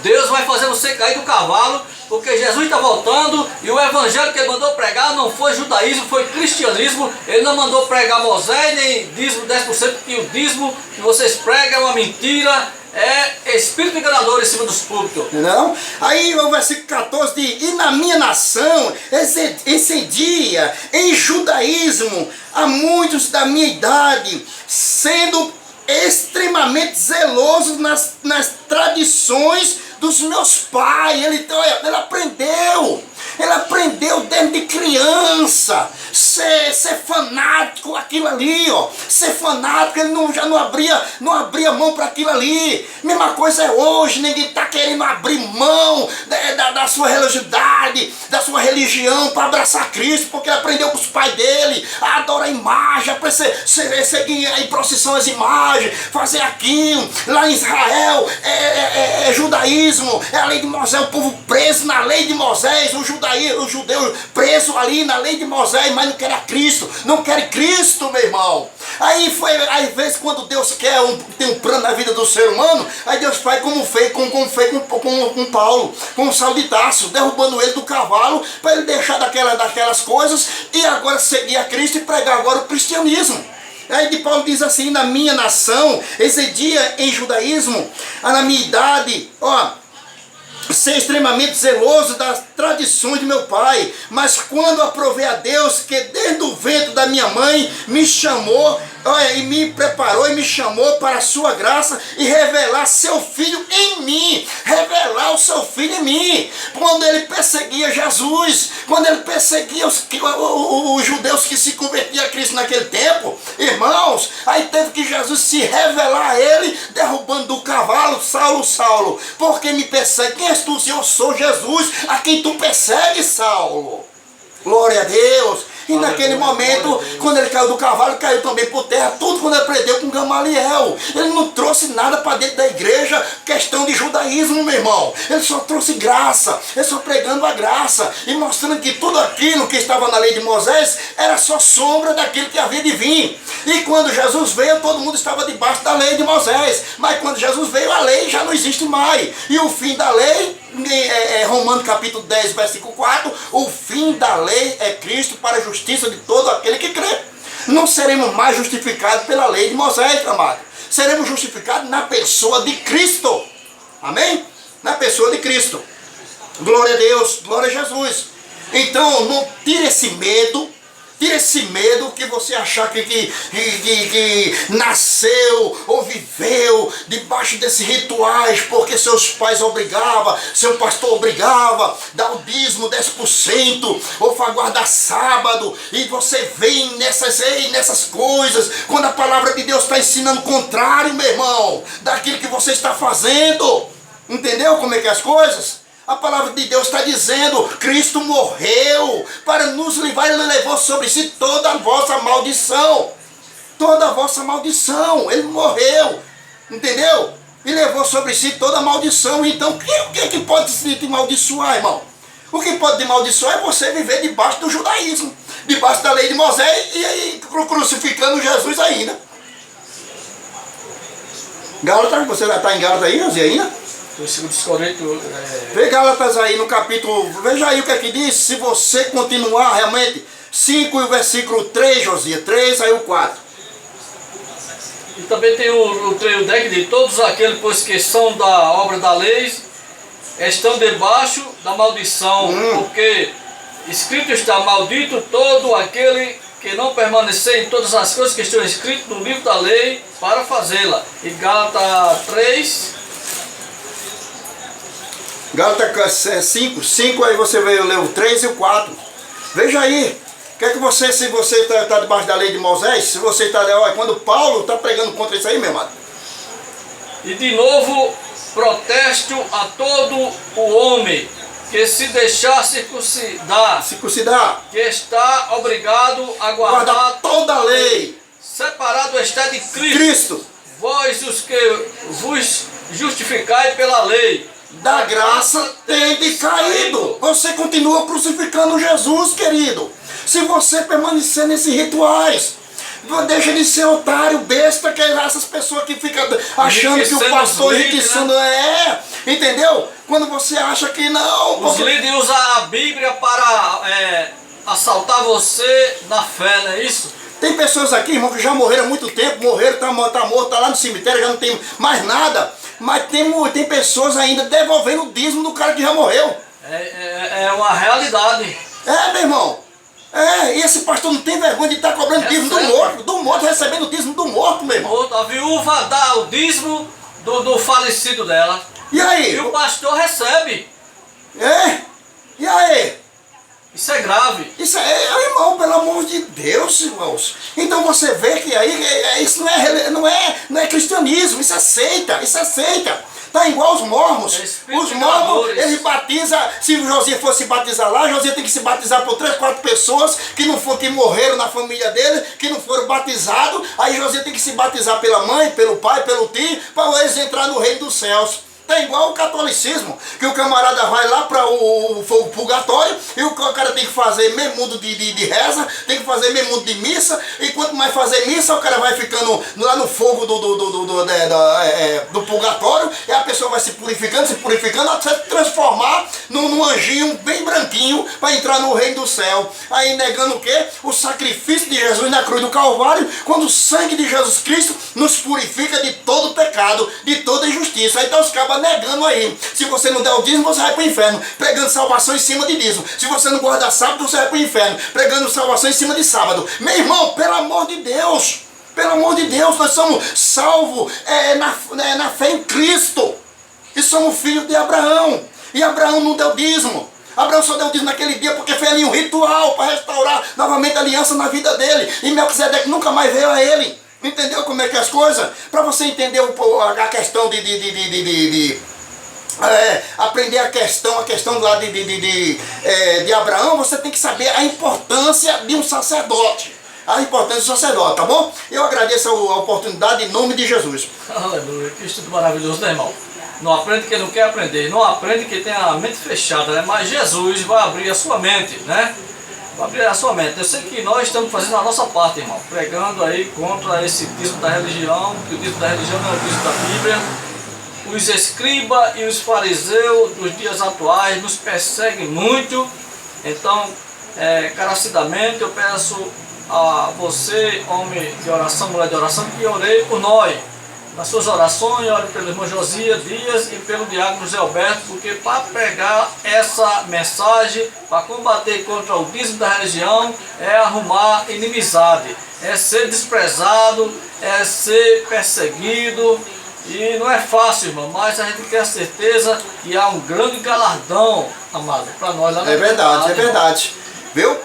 Deus vai fazer você cair do cavalo porque Jesus está voltando e o evangelho que ele mandou pregar não foi judaísmo, foi cristianismo. Ele não mandou pregar Moisés nem dízimo 10%, que o dízimo que vocês pregam é uma mentira, é espírito enganador em cima dos púlpitos. Não? Aí o versículo 14 diz: e na minha nação excedia em judaísmo a muitos da minha idade, sendo extremamente zelosos nas tradições dos meus pais. Ele aprendeu desde criança ser fanático aquilo ali, ó. Ser fanático, ele já não abria mão para aquilo ali. Mesma coisa é hoje, ninguém está querendo abrir mão da sua religiosidade, da sua religião para abraçar Cristo, porque ele aprendeu com os pais dele a adorar a imagem, a seguir em procissão as imagens, fazer aquilo. Lá em Israel é judaísmo, é a lei de Moisés, o povo preso na lei de Moisés, o judeu preso ali na lei de Moisés, mas não quer a Cristo, não quer Cristo, meu irmão. Aí às vezes quando Deus tem um plano na vida do ser humano, aí Deus faz como fez com Paulo, com Saulo de Tarso, derrubando ele do cavalo para ele deixar daquelas coisas e agora seguir a Cristo e pregar agora o cristianismo. Aí de Paulo diz assim: na minha nação excedia em judaísmo, na minha idade, ó, ser extremamente zeloso das tradições de meu pai, mas quando aprovei a Deus, que desde o ventre da minha mãe me chamou, e me preparou e me chamou para a sua graça e revelar seu filho em mim, revelar o seu filho em mim. Quando ele perseguia Jesus, quando ele perseguia os judeus que se convertiam a Cristo naquele tempo, irmãos, aí teve que Jesus se revelar a ele, derrubando do cavalo: Saulo, Saulo, por que me persegue? Quem és tu, Senhor? Eu sou Jesus, a quem tu persegues, Saulo. Glória a Deus. E naquele momento, quando ele caiu do cavalo, caiu também por terra, tudo quando ele aprendeu com Gamaliel. Ele não trouxe nada para dentro da igreja, questão de judaísmo, meu irmão. Ele só trouxe graça, ele só pregando a graça e mostrando que tudo aquilo que estava na lei de Moisés era só sombra daquilo que havia de vir. E quando Jesus veio, todo mundo estava debaixo da lei de Moisés. Mas quando Jesus veio, a lei já não existe mais. E o fim da lei, Romanos capítulo 10, versículo 4, o fim da lei é Cristo para a justiça de todo aquele que crê. Não seremos mais justificados pela lei de Moisés, amado. Seremos justificados na pessoa de Cristo. Amém? Na pessoa de Cristo. Glória a Deus, glória a Jesus. Então, não tire esse medo. Tira esse medo que você achar que nasceu ou viveu debaixo desses rituais, porque seus pais obrigavam, seu pastor obrigava, dá o dízimo 10%, ou para guardar sábado, e você vem nessas coisas, quando a palavra de Deus está ensinando o contrário, meu irmão, daquilo que você está fazendo. Entendeu como é que é as coisas? A palavra de Deus está dizendo: Cristo morreu para nos livrar, Ele levou sobre si toda a vossa maldição. Toda a vossa maldição, Ele morreu, entendeu? E levou sobre si toda a maldição. Então, o que é que pode te amaldiçoar, irmão? O que pode te amaldiçoar é você viver debaixo do judaísmo, debaixo da lei de Moisés e crucificando Jesus ainda. Gálatas, você já está em Gálatas aí, José, ainda? Vê Gálatas aí no capítulo, veja aí o que é que diz, se você continuar realmente, 5 e o versículo 3, Josias, 3 aí o 4. E também tem o 10 de todos aqueles, pois que são da obra da lei, estão debaixo da maldição, porque escrito está: maldito todo aquele que não permanecer em todas as coisas que estão escritas no livro da lei para fazê-la. E Gálatas 3... Gálatas 5 aí você veio ler o 3 e o 4. Veja aí, quer que você, se você está debaixo da lei de Moisés, se você está, olha, quando Paulo está pregando contra isso aí, meu amado. E de novo, protesto a todo o homem que se deixar circuncidar, que está obrigado a guardar toda a lei, separado está de Cristo. Vós os que vos justificai pela lei, da graça tende caído. Você continua crucificando Jesus, querido. Se você permanecer nesses rituais, deixa de ser otário, besta, que é essas pessoas que ficam achando que o pastor enriquecendo, entendeu? Quando você acha que não... Os líderes usam a Bíblia para assaltar você na fé, não é isso? Tem pessoas aqui, irmão, que já morreram há muito tempo, tá morto, tá lá no cemitério, já não tem mais nada. Mas tem pessoas ainda devolvendo o dízimo do cara que já morreu. É uma realidade. Meu irmão. E esse pastor não tem vergonha de estar cobrando dízimo do morto, recebendo o dízimo do morto, meu irmão. A viúva dá o dízimo do falecido dela. E aí? E o pastor recebe. E aí? Isso é grave. Isso irmão, pelo amor de Deus, irmãos. Então você vê que aí isso não é cristianismo, isso é seita, Tá igual os mormons. Os mormons, ele batiza, se o Josias fosse batizar lá, Josias tem que se batizar por 3, 4 pessoas que morreram na família dele, que não foram batizados. Aí Josias tem que se batizar pela mãe, pelo pai, pelo tio, para eles entrar no reino dos céus. É igual o catolicismo, que o camarada vai lá para o purgatório e o cara tem que fazer meio mundo de reza, tem que fazer meio mundo de missa, e quanto mais fazer missa, o cara vai ficando lá no fogo do purgatório, e a pessoa vai se purificando, até se transformar num anjinho bem branquinho para entrar no reino do céu. Aí negando o quê? O sacrifício de Jesus na cruz do Calvário, quando o sangue de Jesus Cristo nos purifica de todo pecado, de toda injustiça. Então os cabas negando aí. Se você não der o dízimo, você vai para o inferno, pregando salvação em cima de dízimo. Se você não guardar sábado, você vai para o inferno, pregando salvação em cima de sábado. Meu irmão, pelo amor de Deus, nós somos salvos na fé em Cristo. E somos filhos de Abraão. E Abraão não deu dízimo. Abraão só deu dízimo naquele dia porque foi ali um ritual para restaurar novamente a aliança na vida dele. E Melquisedeque nunca mais veio a ele. Entendeu como é que é as coisas? Para você entender a questão aprender a questão lá de Abraão, você tem que saber a importância de um sacerdote. A importância do sacerdote, tá bom? Eu agradeço a oportunidade em nome de Jesus. Aleluia, que estudo maravilhoso, né, irmão? Não aprende quem não quer aprender, não aprende quem tem a mente fechada, né? Mas Jesus vai abrir a sua mente, né? Vai abrir a sua mente. Eu sei que nós estamos fazendo a nossa parte, irmão, pregando aí contra esse dízimo da religião, que o dízimo da religião não é o dízimo da Bíblia. Os escribas e os fariseus dos dias atuais nos perseguem muito. Então, encarecidamente, eu peço a você, homem de oração, mulher de oração, que orei por nós. Nas suas orações, ore pelo irmão Josias Dias e pelo diácono José Alberto, porque para pregar essa mensagem, para combater contra o dízimo da religião, é arrumar inimizade, é ser desprezado, é ser perseguido. E não é fácil, irmão, mas a gente tem a certeza que há um grande galardão, amado, para nós lá na É verdade. Viu?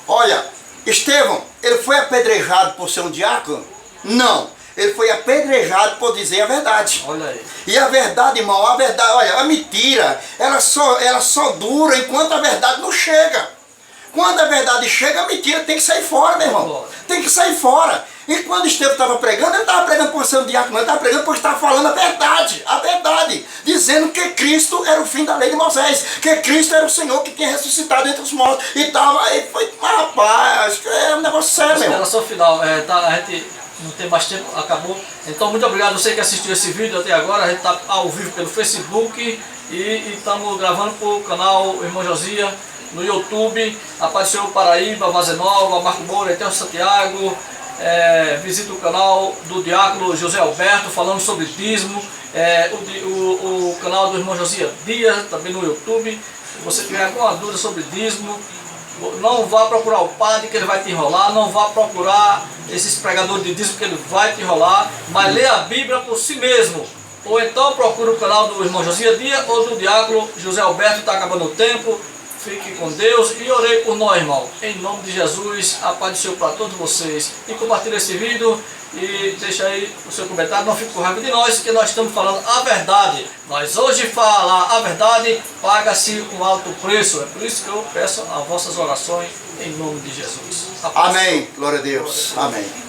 Olha, Estevão, ele foi apedrejado por ser um diácono? Não. Ele foi apedrejado por dizer a verdade. Olha aí. E a verdade, irmão, olha, a mentira, ela só dura enquanto a verdade não chega. Quando a verdade chega, a mentira tem que sair fora, meu irmão. Tem que sair fora. E quando Estevão estava pregando, ele não estava pregando por ser um diácono, ele estava pregando porque estava falando a verdade, dizendo que Cristo era o fim da lei de Moisés, que Cristo era o Senhor que tinha ressuscitado entre os mortos. E foi, rapaz, é um negócio sério, meu. Consideração final, a gente não tem mais tempo, acabou. Então, muito obrigado a você que assistiu esse vídeo até agora. A gente está ao vivo pelo Facebook e estamos gravando para o canal Irmão Josias no YouTube. Apareceu o Paraíba, Vazenova, Marco Moura, Eterno Santiago. Visita o canal do diácono José Alberto falando sobre dízimo. O canal do irmão Josias Dias também no YouTube. Se você tiver alguma dúvida sobre dízimo, não vá procurar o padre que ele vai te enrolar, não vá procurar esses pregadores de dízimo que ele vai te enrolar, mas lê a Bíblia por si mesmo. Ou então procure o canal do irmão Josias Dias ou do diácono José Alberto. Está acabando o tempo. Fique com Deus e orei por nós, irmão. Em nome de Jesus, a paz do Senhor para todos vocês. E compartilhe esse vídeo e deixa aí o seu comentário. Não fique com raiva de nós, que nós estamos falando a verdade. Nós hoje falar a verdade paga-se um alto preço. É por isso que eu peço as vossas orações em nome de Jesus. Amém. Glória a Deus. Amém.